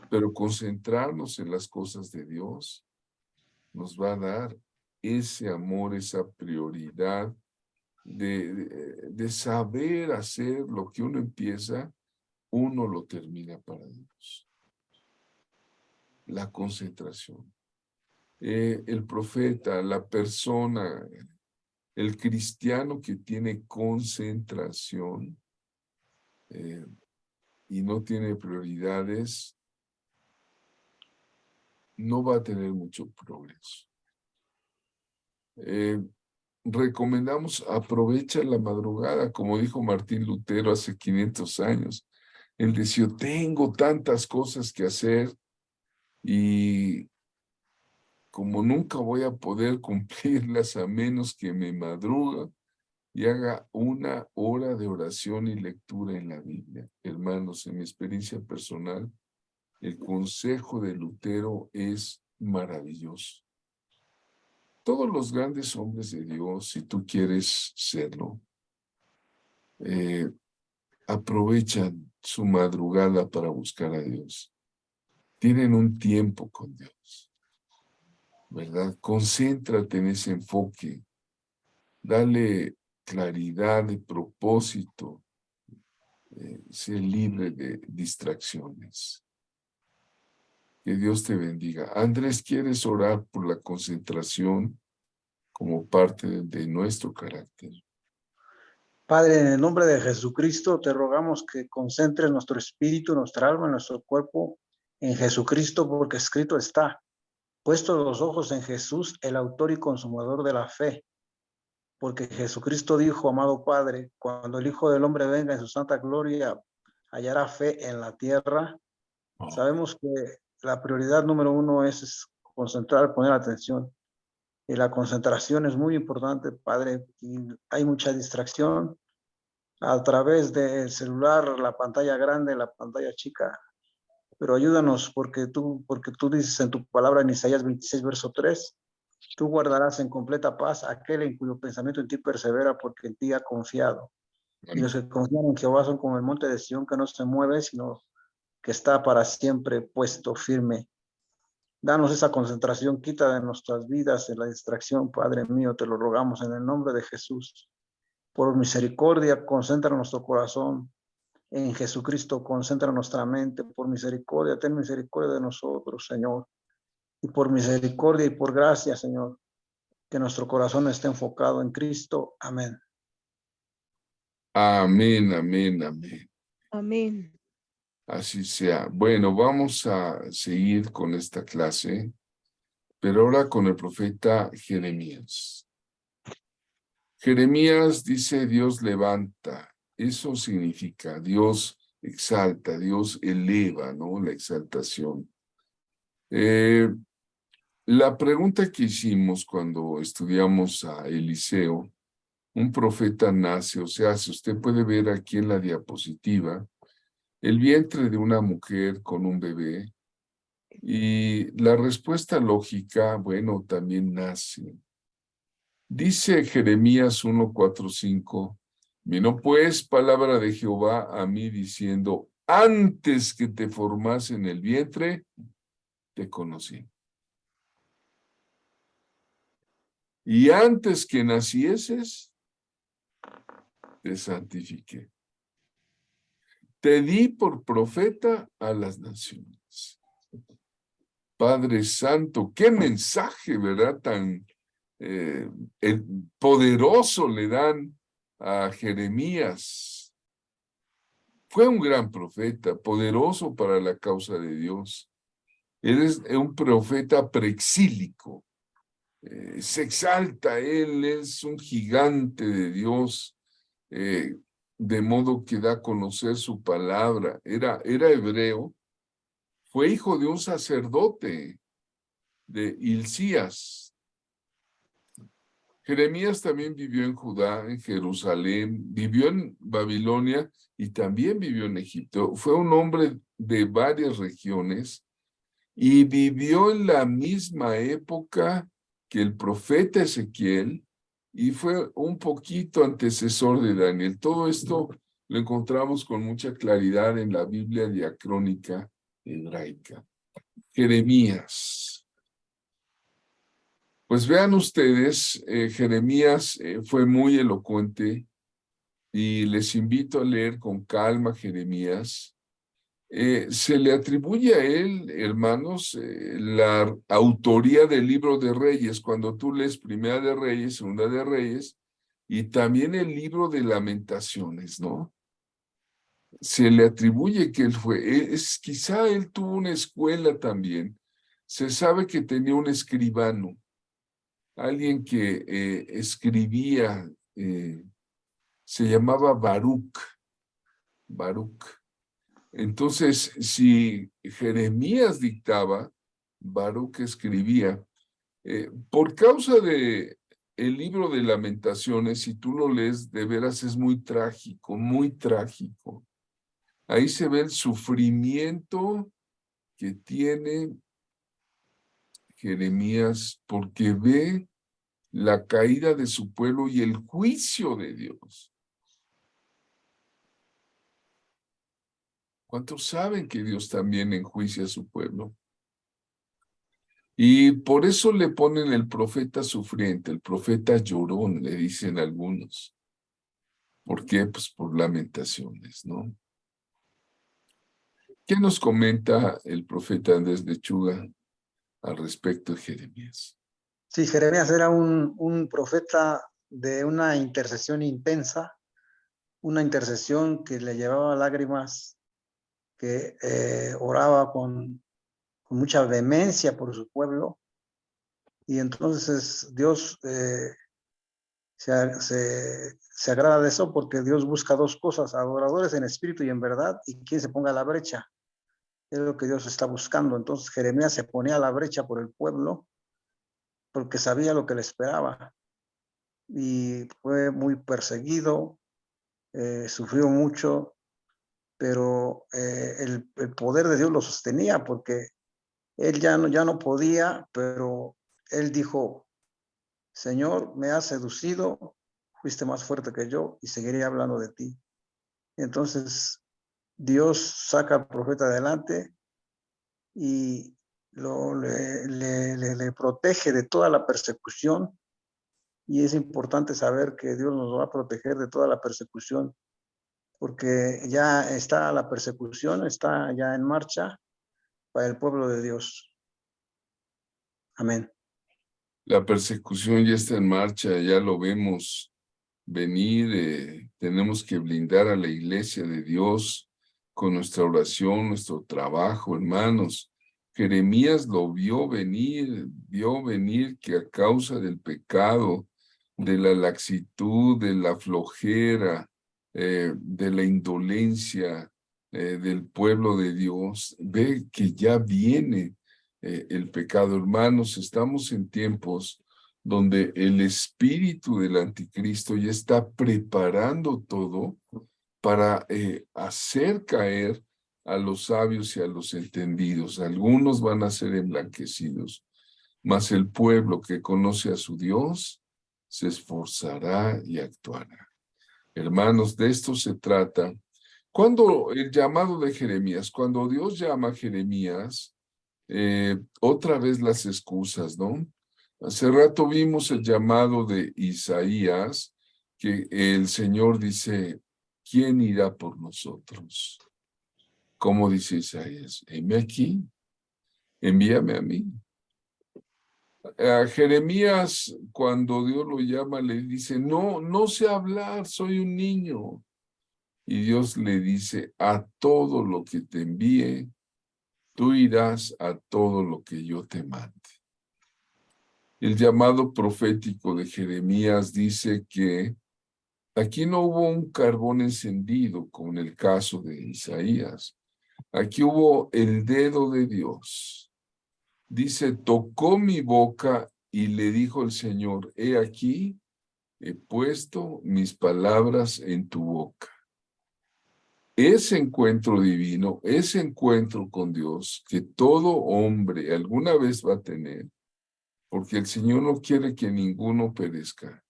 pero concentrarnos en las cosas de Dios nos va a dar ese amor, esa prioridad de saber hacer lo que uno empieza, uno lo termina para Dios. La concentración. El profeta, la persona, el cristiano que tiene concentración y no tiene prioridades, no va a tener mucho progreso. Recomendamos aprovecha la madrugada, como dijo Martín Lutero hace 500 años. Él decía, tengo tantas cosas que hacer y como nunca voy a poder cumplirlas a menos que me madruga y haga 1 hora de oración y lectura en la Biblia. Hermanos, en mi experiencia personal, el consejo de Lutero es maravilloso. Todos los grandes hombres de Dios, si tú quieres serlo, aprovechan su madrugada para buscar a Dios. Tienen un tiempo con Dios, ¿verdad? Concéntrate en ese enfoque. Dale claridad de propósito. Sé libre de distracciones. Que Dios te bendiga. Andrés, ¿quieres orar por la concentración como parte de nuestro carácter? Padre, en el nombre de Jesucristo, te rogamos que concentres nuestro espíritu, nuestra alma, nuestro cuerpo en Jesucristo, porque escrito está, puestos los ojos en Jesús, el autor y consumador de la fe. Porque Jesucristo dijo, amado Padre, cuando el Hijo del Hombre venga en su santa gloria, hallará fe en la tierra. Sabemos que la prioridad número 1 es concentrar, poner atención. Y la concentración es muy importante, Padre, y hay mucha distracción a través del celular, la pantalla grande, la pantalla chica. Pero ayúdanos porque tú dices en tu palabra en Isaías 26, verso 3, tú guardarás en completa paz a aquel en cuyo pensamiento en ti persevera porque en ti ha confiado. Y los que confían en Jehová son como el monte de Sión que no se mueve, sino que está para siempre puesto firme. Danos esa concentración, quita de nuestras vidas la distracción, Padre mío, te lo rogamos en el nombre de Jesús. Por misericordia, concentra nuestro corazón en Jesucristo, concentra nuestra mente. Por misericordia, ten misericordia de nosotros, Señor. Y por misericordia y por gracia, Señor, que nuestro corazón esté enfocado en Cristo. Amén. Amén, amén, amén. Amén. Así sea. Bueno, vamos a seguir con esta clase, pero ahora con el profeta Jeremías. Jeremías dice: Dios levanta. Eso significa Dios exalta, Dios eleva, ¿no? La exaltación. La pregunta que hicimos cuando estudiamos a Eliseo, un profeta nace, o sea, si usted puede ver aquí en la diapositiva, el vientre de una mujer con un bebé, y la respuesta lógica, bueno, también nace. Dice Jeremías 1:4-5, vino pues palabra de Jehová a mí diciendo: antes que te formase en el vientre, te conocí. Y antes que nacieses, te santifiqué. Te di por profeta a las naciones. Padre Santo, qué mensaje, ¿verdad? Tan poderoso le dan a Jeremías. Fue un gran profeta, poderoso para la causa de Dios. Él es un profeta preexílico. Se exalta, él es un gigante de Dios, de modo que da a conocer su palabra. Era hebreo, fue hijo de un sacerdote, de Hilcías. Jeremías también vivió en Judá, en Jerusalén, vivió en Babilonia y también vivió en Egipto. Fue un hombre de varias regiones y vivió en la misma época que el profeta Ezequiel y fue un poquito antecesor de Daniel. Todo esto lo encontramos con mucha claridad en la Biblia diacrónica hebraica. Jeremías. Pues vean ustedes, Jeremías fue muy elocuente y les invito a leer con calma Jeremías. Se le atribuye a él, hermanos, la autoría del libro de Reyes. Cuando tú lees Primera de Reyes, Segunda de Reyes, y también el libro de Lamentaciones, ¿no? Se le atribuye que él fue, quizá él tuvo una escuela también. Se sabe que tenía un escribano, alguien que escribía, se llamaba Baruch. Entonces, si Jeremías dictaba, Baruch escribía. Por causa de el libro de Lamentaciones, si tú lo lees, de veras es muy trágico, muy trágico. Ahí se ve el sufrimiento que tiene Jeremías porque ve la caída de su pueblo y el juicio de Dios. ¿Cuántos saben que Dios también enjuicia a su pueblo? Y por eso le ponen el profeta sufriente, el profeta llorón, le dicen algunos. ¿Por qué? Pues por Lamentaciones, ¿no? ¿Qué nos comenta el profeta Andrés Lechuga al respecto de Jeremías? Sí, Jeremías era un profeta de una intercesión intensa, una intercesión que le llevaba lágrimas, que oraba con mucha vehemencia por su pueblo. Y entonces Dios se agrada de eso porque Dios busca dos cosas: adoradores en espíritu y en verdad, y quien se ponga a la brecha. Es lo que Dios está buscando. Entonces Jeremías se ponía a la brecha por el pueblo porque sabía lo que le esperaba. Y fue muy perseguido, sufrió mucho, pero el poder de Dios lo sostenía porque él ya no podía, pero él dijo: Señor, me has seducido, fuiste más fuerte que yo y seguiré hablando de ti. Entonces Dios saca al profeta adelante y le protege de toda la persecución. Y es importante saber que Dios nos va a proteger de toda la persecución, porque ya está la persecución, está ya en marcha para el pueblo de Dios. Amén. La persecución ya está en marcha, ya lo vemos venir. Tenemos que blindar a la iglesia de Dios con nuestra oración, nuestro trabajo, hermanos. Jeremías lo vio venir que a causa del pecado, de la laxitud, de la flojera, de la indolencia del pueblo de Dios, ve que ya viene el pecado. Hermanos, estamos en tiempos donde el espíritu del anticristo ya está preparando todo para hacer caer a los sabios y a los entendidos. Algunos van a ser emblanquecidos, mas el pueblo que conoce a su Dios se esforzará y actuará. Hermanos, de esto se trata. Cuando el llamado de Jeremías, cuando Dios llama a Jeremías, otra vez las excusas, ¿no? Hace rato vimos el llamado de Isaías, que el Señor dice, ¿quién irá por nosotros? ¿Cómo dice Isaías? Heme aquí, envíame a mí. A Jeremías, cuando Dios lo llama, le dice, no, no sé hablar, soy un niño. Y Dios le dice, a todo lo que te envíe, tú irás a todo lo que yo te mande. El llamado profético de Jeremías dice que aquí no hubo un carbón encendido, como en el caso de Isaías. Aquí hubo el dedo de Dios. Dice, tocó mi boca y le dijo el Señor, he aquí, he puesto mis palabras en tu boca. Ese encuentro divino, ese encuentro con Dios que todo hombre alguna vez va a tener, porque el Señor no quiere que ninguno perezca,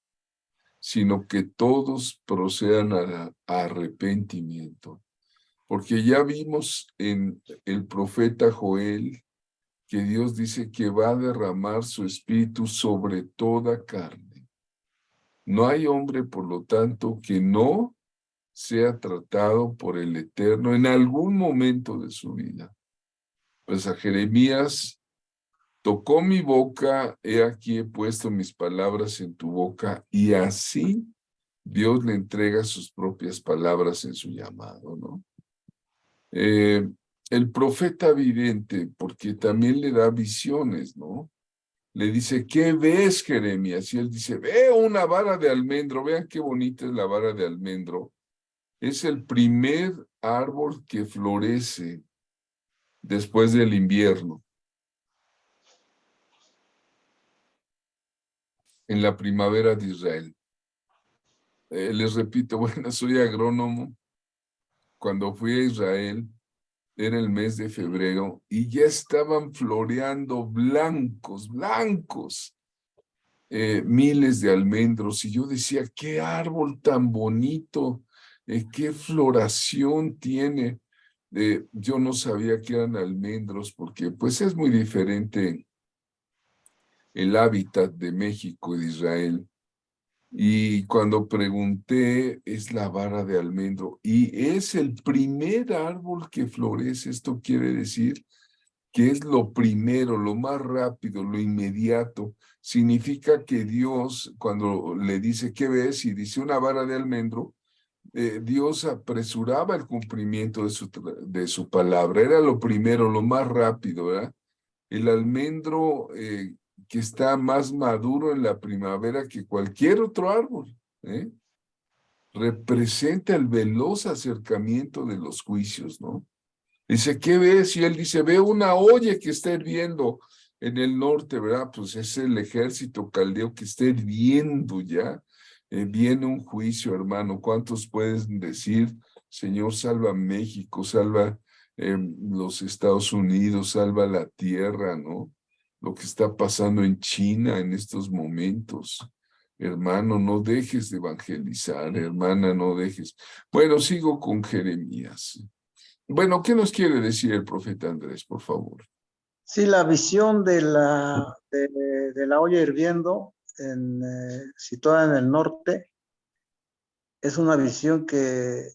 sino que todos procedan a arrepentimiento. Porque ya vimos en el profeta Joel que Dios dice que va a derramar su espíritu sobre toda carne. No hay hombre, por lo tanto, que no sea tratado por el Eterno en algún momento de su vida. Pues a Jeremías tocó mi boca, he aquí he puesto mis palabras en tu boca, y así Dios le entrega sus propias palabras en su llamado, ¿no? El profeta vidente, porque también le da visiones, ¿no? Le dice, ¿qué ves, Jeremías? Y él dice, veo una vara de almendro. Vean qué bonita es la vara de almendro. Es el primer árbol que florece después del invierno, en la primavera de Israel. Les repito, bueno, soy agrónomo. Cuando fui a Israel, era el mes de febrero, y ya estaban floreando blancos, miles de almendros, y yo decía, qué árbol tan bonito, qué floración tiene. Yo no sabía que eran almendros, porque pues es muy diferente el hábitat de México y de Israel. Y cuando pregunté, es la vara de almendro, y es el primer árbol que florece. Esto quiere decir que es lo primero, lo más rápido, lo inmediato. Significa que Dios, cuando le dice, ¿qué ves? Y dice una vara de almendro, Dios apresuraba el cumplimiento de su palabra. Era lo primero, lo más rápido, ¿verdad? El almendro que está más maduro en la primavera que cualquier otro árbol, ¿eh? Representa el veloz acercamiento de los juicios, ¿no? Dice, ¿qué ves? Y él dice, veo una olla que está hirviendo en el norte, ¿verdad? Pues es el ejército caldeo que está hirviendo ya. Viene un juicio, hermano. ¿Cuántos pueden decir, Señor, salva México, salva los Estados Unidos, salva la tierra, ¿no? Lo que está pasando en China en estos momentos. Hermano, no dejes de evangelizar, hermana, no dejes. Bueno, sigo con Jeremías. Bueno, ¿qué nos quiere decir el profeta Andrés, por favor? Sí, la visión de la olla hirviendo situada en el norte es una visión que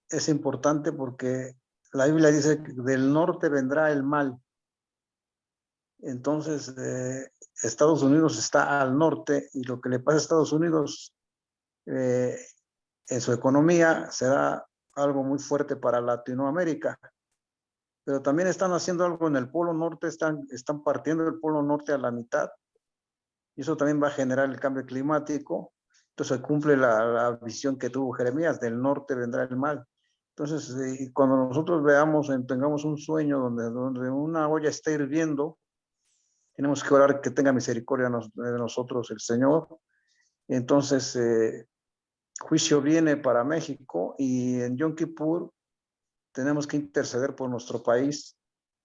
es importante porque la Biblia dice que del norte vendrá el mal. Entonces, Estados Unidos está al norte y lo que le pasa a Estados Unidos en su economía será algo muy fuerte para Latinoamérica. Pero también están haciendo algo en el Polo Norte, están partiendo el Polo Norte a la mitad y eso también va a generar el cambio climático. Entonces cumple la visión que tuvo Jeremías, del norte vendrá el mal. Entonces, cuando nosotros veamos, tengamos un sueño donde una olla está hirviendo, tenemos que orar que tenga misericordia de nosotros el Señor. Entonces, juicio viene para México y en Yom Kippur tenemos que interceder por nuestro país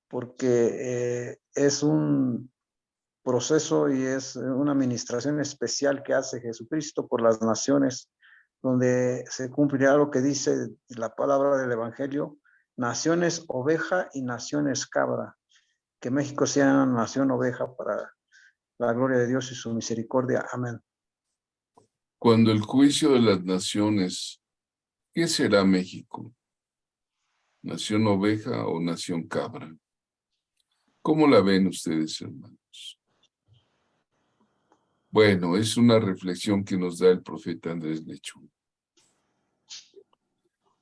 porque es un proceso y es una administración especial que hace Jesucristo por las naciones, donde se cumplirá lo que dice la palabra del Evangelio, naciones oveja y naciones cabra, que México sea una nación oveja para la gloria de Dios y su misericordia. Amén. Cuando el juicio de las naciones, ¿qué será México? ¿Nación oveja o nación cabra? ¿Cómo la ven ustedes, hermanos? Bueno, es una reflexión que nos da el profeta Andrés Lechón.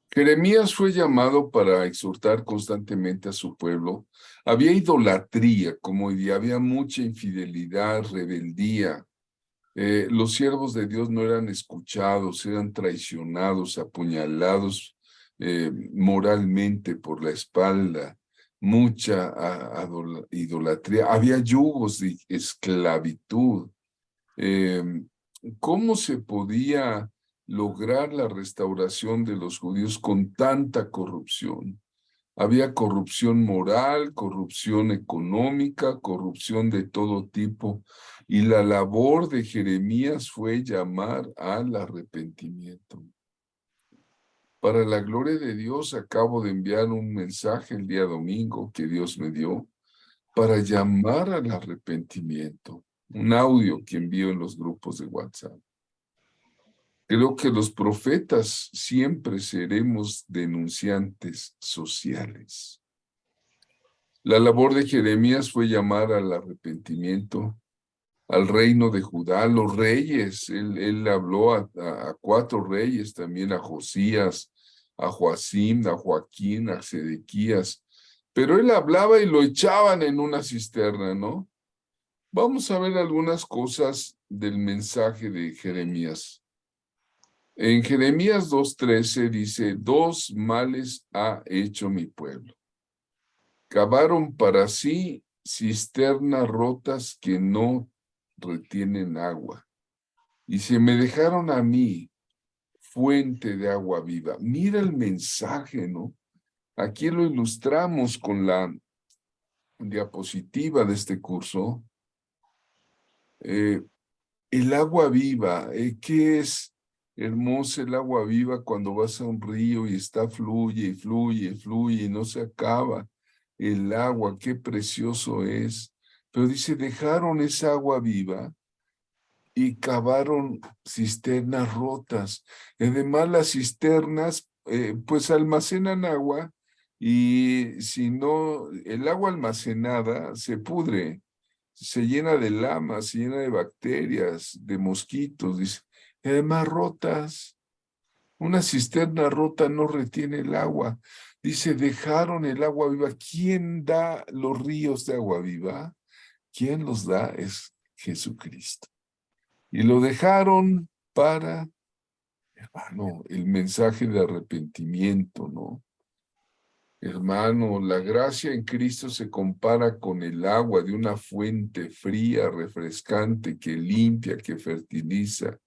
Jeremías fue llamado para exhortar constantemente a su pueblo. Había idolatría, como hoy día, había mucha infidelidad, rebeldía. Los siervos de Dios no eran escuchados, eran traicionados, apuñalados moralmente por la espalda. Mucha idolatría. Había yugos de esclavitud. ¿Cómo se podía lograr la restauración de los judíos con tanta corrupción? Había corrupción moral, corrupción económica, corrupción de todo tipo, y la labor de Jeremías fue llamar al arrepentimiento. Para la gloria de Dios, acabo de enviar un mensaje el día domingo que Dios me dio para llamar al arrepentimiento. Un audio que envío en los grupos de WhatsApp. Creo que los profetas siempre seremos denunciantes sociales. La labor de Jeremías fue llamar al arrepentimiento, al reino de Judá, a los reyes. Él habló a 4 reyes, también a Josías, a Joacim, a Joaquín, a Sedequías. Pero él hablaba y lo echaban en una cisterna, ¿no? Vamos a ver algunas cosas del mensaje de Jeremías. En Jeremías 2:13 dice, 2 males ha hecho mi pueblo. Cavaron para sí cisternas rotas que no retienen agua. Y se me dejaron a mí fuente de agua viva. Mira el mensaje, ¿no? Aquí lo ilustramos con la diapositiva de este curso. El agua viva, ¿qué es hermosa el agua viva cuando vas a un río y está fluye y fluye y fluye y no se acaba? El agua, qué precioso es. Pero dice, dejaron esa agua viva y cavaron cisternas rotas. Además, las cisternas, pues almacenan agua y si no, el agua almacenada se pudre, se llena de lamas, se llena de bacterias, de mosquitos, dice. Y además rotas. Una cisterna rota no retiene el agua. Dice, dejaron el agua viva. ¿Quién da los ríos de agua viva? ¿Quién los da? Es Jesucristo. Y lo dejaron para, hermano, el mensaje de arrepentimiento, ¿no? Hermano, la gracia en Cristo se compara con el agua de una fuente fría, refrescante, que limpia, que fertiliza.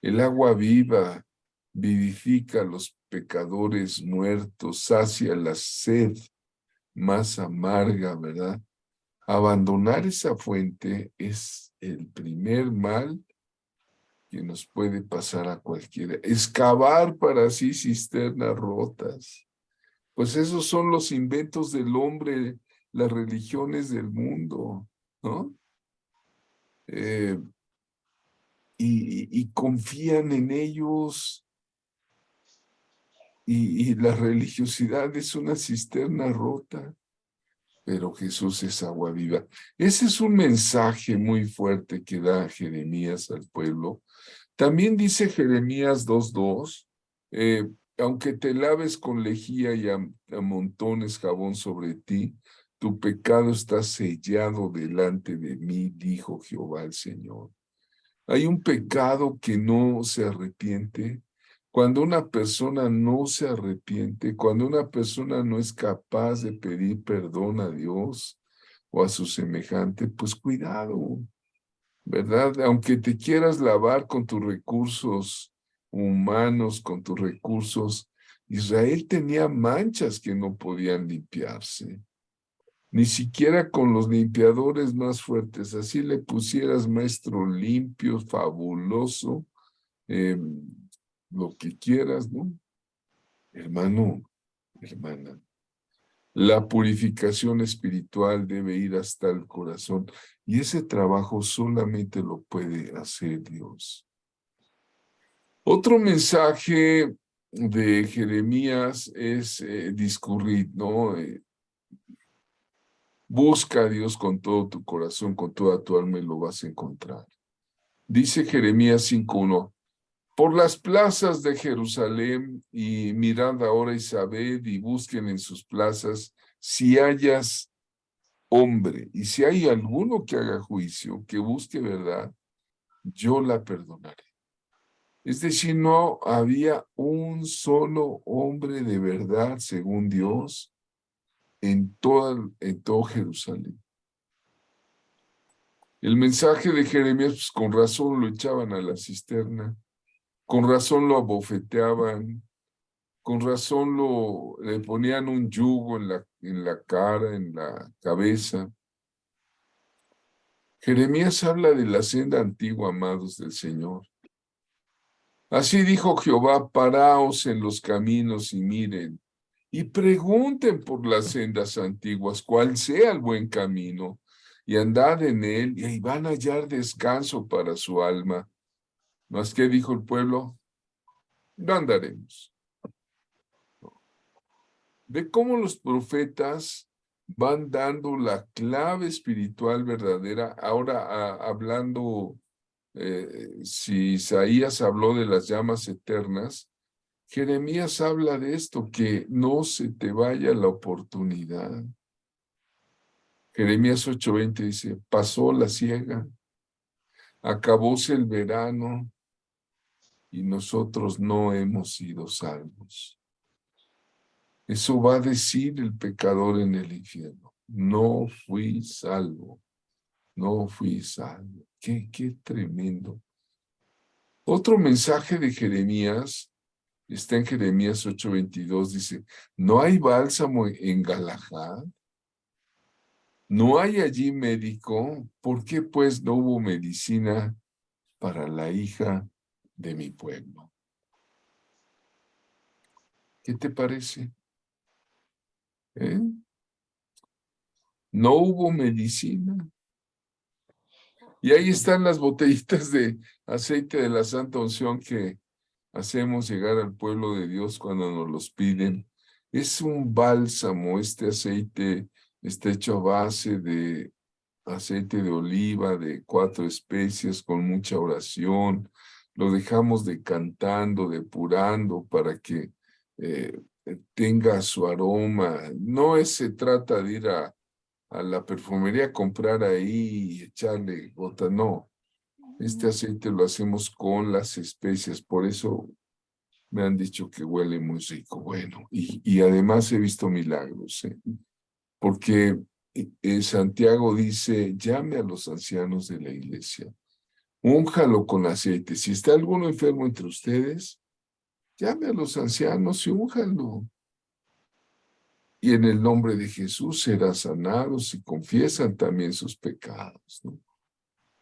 El agua viva vivifica a los pecadores muertos, sacia la sed más amarga, ¿verdad? Abandonar esa fuente es el primer mal que nos puede pasar a cualquiera. Excavar para sí cisternas rotas. Pues esos son los inventos del hombre, las religiones del mundo, ¿no? Y confían en ellos y la religiosidad es una cisterna rota. pero Jesús es agua viva. Ese es un mensaje muy fuerte que da Jeremías al pueblo. También dice Jeremías 2:2, aunque te laves con lejía y amontones jabón sobre ti, tu pecado está sellado delante de mí, dijo Jehová el Señor. Hay un pecado que no se arrepiente. Cuando una persona no se arrepiente, cuando una persona no es capaz de pedir perdón a Dios o a su semejante, pues cuidado, ¿verdad? Aunque te quieras lavar con tus recursos humanos, con tus recursos, Israel tenía manchas que no podían limpiarse. Ni siquiera con los limpiadores más fuertes, así le pusieras maestro limpio, fabuloso, eh, lo que quieras, ¿no? Hermano, hermana, la purificación espiritual debe ir hasta el corazón y ese trabajo solamente lo puede hacer Dios. Otro mensaje de Jeremías es discurrir, ¿no? Busca a Dios con todo tu corazón, con toda tu alma y lo vas a encontrar. Dice Jeremías 5:1, por las plazas de Jerusalén y mirad ahora y sabed y busquen en sus plazas si hayas hombre y si hay alguno que haga juicio, que busque verdad, yo la perdonaré. Es decir, no había un solo hombre de verdad según Dios en todo Jerusalén. El mensaje de Jeremías, pues con razón lo echaban a la cisterna, con razón lo abofeteaban, con razón le ponían un yugo en la cara, en la cabeza. Jeremías habla de la senda antigua, amados del Señor. Así dijo Jehová, paraos en los caminos y miren, y pregunten por las sendas antiguas, cuál sea el buen camino, y andad en él, y ahí van a hallar descanso para su alma. ¿Mas qué dijo el pueblo? No andaremos. Ve cómo los profetas van dando la clave espiritual verdadera. Ahora hablando, si Isaías habló de las llamas eternas, Jeremías habla de esto, que no se te vaya la oportunidad. Jeremías 8:20 dice, pasó la siega, acabóse el verano y nosotros no hemos sido salvos. Eso va a decir el pecador en el infierno. No fui salvo, no fui salvo. Qué tremendo. Otro mensaje de Jeremías está en Jeremías 8:22, dice, ¿no hay bálsamo en Galahad? ¿No hay allí médico? ¿Por qué pues no hubo medicina para la hija de mi pueblo? ¿Qué te parece? ¿Eh? No hubo medicina. Y ahí están las botellitas de aceite de la Santa Unción que hacemos llegar al pueblo de Dios cuando nos los piden. Es un bálsamo, este aceite está hecho a base de aceite de oliva, de 4 especias, con mucha oración. Lo dejamos decantando, depurando para que tenga su aroma. No se trata de ir a la perfumería a comprar ahí y echarle gota, no. Este aceite lo hacemos con las especias, por eso me han dicho que huele muy rico. Bueno, y además he visto milagros, porque Santiago dice, llame a los ancianos de la iglesia, únjalo con aceite. Si está alguno enfermo entre ustedes, llame a los ancianos y únjalo. Y en el nombre de Jesús serán sanados y confiesan también sus pecados, ¿no?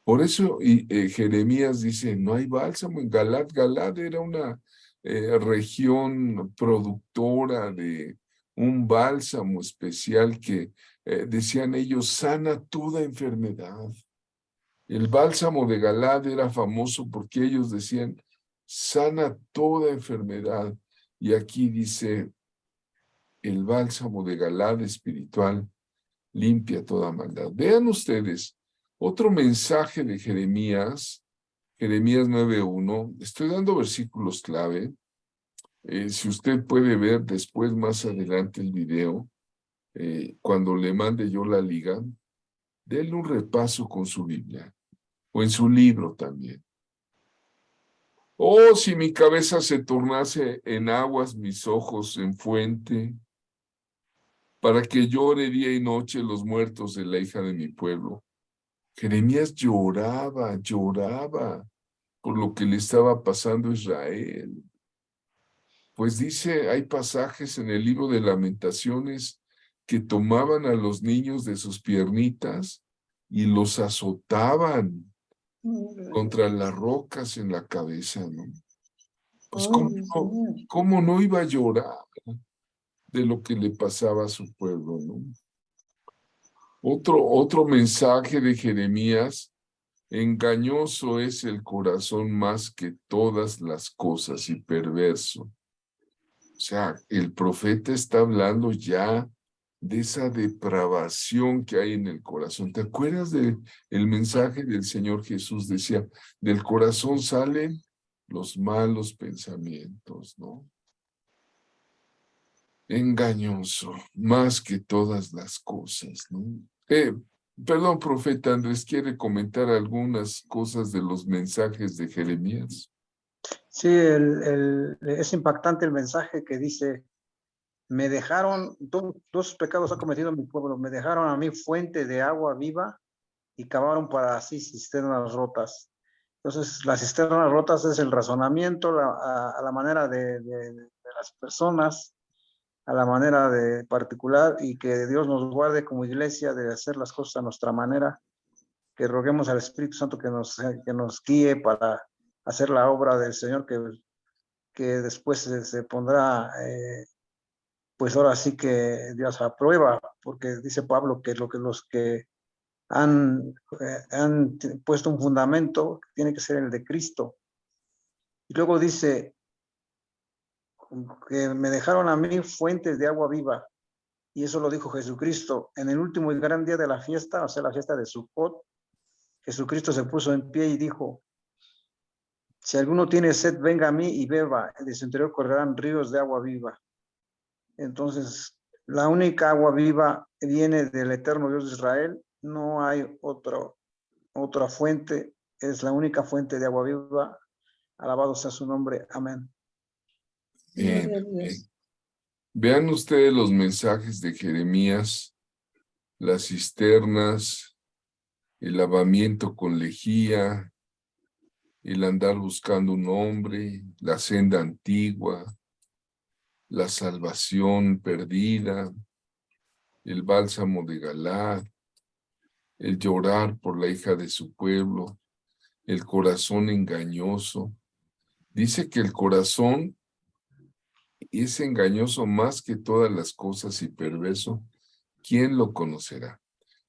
Por eso Jeremías dice, no hay bálsamo en Galad. Galad era una región productora de un bálsamo especial que decían ellos, sana toda enfermedad. El bálsamo de Galad era famoso porque ellos decían, sana toda enfermedad. Y aquí dice, el bálsamo de Galad espiritual limpia toda maldad. Vean ustedes, otro mensaje de Jeremías 9:1. Estoy dando versículos clave. Si usted puede ver después, más adelante el video, cuando le mande yo la liga, denle un repaso con su Biblia o en su libro también. Oh, si mi cabeza se tornase en aguas, mis ojos en fuente, para que llore día y noche los muertos de la hija de mi pueblo. Jeremías lloraba por lo que le estaba pasando a Israel. Pues dice, hay pasajes en el libro de Lamentaciones que tomaban a los niños de sus piernitas y los azotaban contra las rocas en la cabeza, ¿no? Pues ¿cómo no iba a llorar de lo que le pasaba a su pueblo, ¿no? Otro mensaje de Jeremías: engañoso es el corazón más que todas las cosas y perverso. O sea, el profeta está hablando ya de esa depravación que hay en el corazón. ¿Te acuerdas del mensaje del Señor Jesús? Decía, del corazón salen los malos pensamientos, ¿no? Engañoso, más que todas las cosas, ¿no? Perdón, profeta Andrés, ¿quiere comentar algunas cosas de los mensajes de Jeremías? Sí, es impactante el mensaje que dice, me dejaron, dos pecados ha cometido mi pueblo, me dejaron a mí fuente de agua viva y cavaron para sí cisternas rotas. Entonces, las cisternas rotas es el razonamiento a la manera de las personas, a la manera de particular, y que Dios nos guarde como iglesia de hacer las cosas a nuestra manera, que roguemos al Espíritu Santo que nos guíe para hacer la obra del Señor que después se pondrá, pues ahora sí que Dios aprueba, porque dice Pablo que los que han puesto un fundamento tiene que ser el de Cristo. Y luego dice que me dejaron a mí fuentes de agua viva, y eso lo dijo Jesucristo. En el último y gran día de la fiesta, o sea, la fiesta de Sukkot, Jesucristo se puso en pie y dijo, si alguno tiene sed, venga a mí y beba, de su interior correrán ríos de agua viva. Entonces, la única agua viva viene del eterno Dios de Israel, no hay otra fuente, es la única fuente de agua viva, alabado sea su nombre, amén. Bien, bien. Vean ustedes los mensajes de Jeremías, las cisternas, el lavamiento con lejía, el andar buscando un hombre, la senda antigua, la salvación perdida, el bálsamo de Galaad, el llorar por la hija de su pueblo, el corazón engañoso. Dice que el corazón es engañoso más que todas las cosas y perverso. ¿Quién lo conocerá?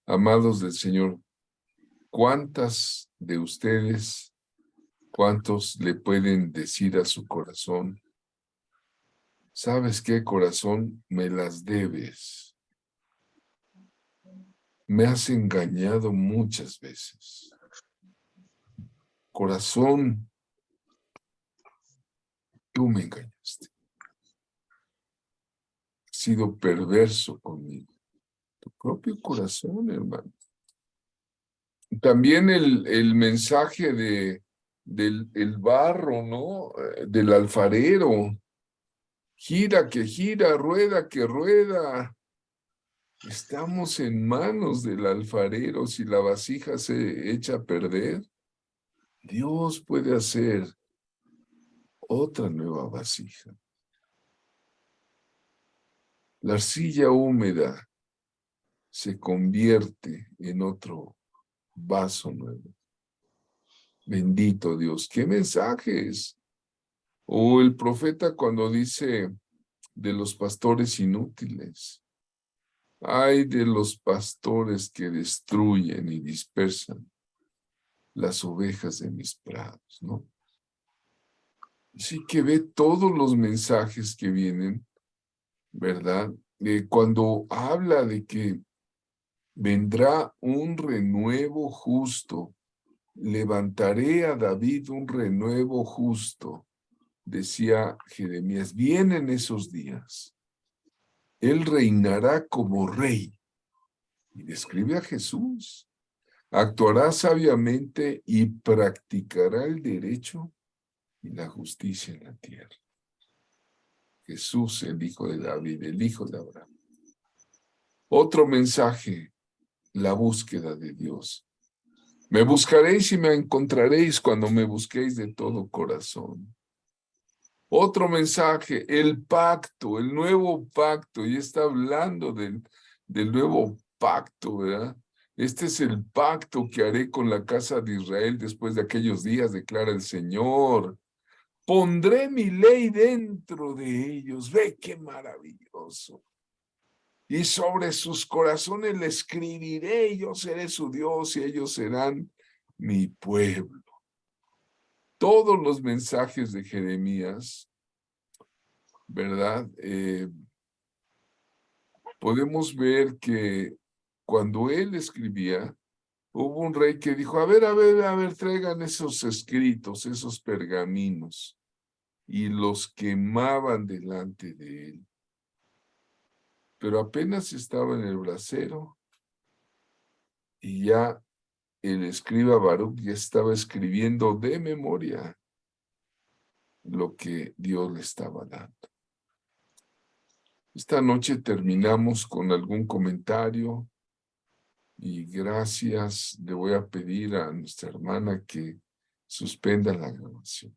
Amados del Señor, ¿cuántas de ustedes, cuántos le pueden decir a su corazón, sabes qué, corazón, me las debes? Me has engañado muchas veces. Corazón, tú me engañaste. Has sido perverso conmigo. Tu propio corazón, hermano. También el mensaje del el barro, ¿no? Del alfarero. Gira que gira, rueda que rueda. Estamos en manos del alfarero. Si la vasija se echa a perder, Dios puede hacer otra nueva vasija. La arcilla húmeda se convierte en otro vaso nuevo. Bendito Dios. ¿Qué mensajes? O el profeta cuando dice de los pastores inútiles. Ay de los pastores que destruyen y dispersan las ovejas de mis prados, ¿no? Sí que ve todos los mensajes que vienen, ¿verdad? Cuando habla de que vendrá un renuevo justo. Levantaré a David un renuevo justo, decía Jeremías. Vienen esos días. Él reinará como rey. Y describe a Jesús. Actuará sabiamente y practicará el derecho y la justicia en la tierra. Jesús, el hijo de David, el hijo de Abraham. Otro mensaje, la búsqueda de Dios. Me buscaréis y me encontraréis cuando me busquéis de todo corazón. Otro mensaje, el pacto, el nuevo pacto, y está hablando del nuevo pacto, ¿verdad? Este es el pacto que haré con la casa de Israel después de aquellos días, declara el Señor. Pondré mi ley dentro de ellos. Ve qué maravilloso. Y sobre sus corazones le escribiré, y yo seré su Dios y ellos serán mi pueblo. Todos los mensajes de Jeremías, ¿verdad? Podemos ver que cuando él escribía, hubo un rey que dijo, a ver, traigan esos escritos, esos pergaminos, y los quemaban delante de él. Pero apenas estaba en el brasero, y ya el escriba Baruch ya estaba escribiendo de memoria lo que Dios le estaba dando. Esta noche terminamos con algún comentario y gracias. Le voy a pedir a nuestra hermana que suspenda la grabación.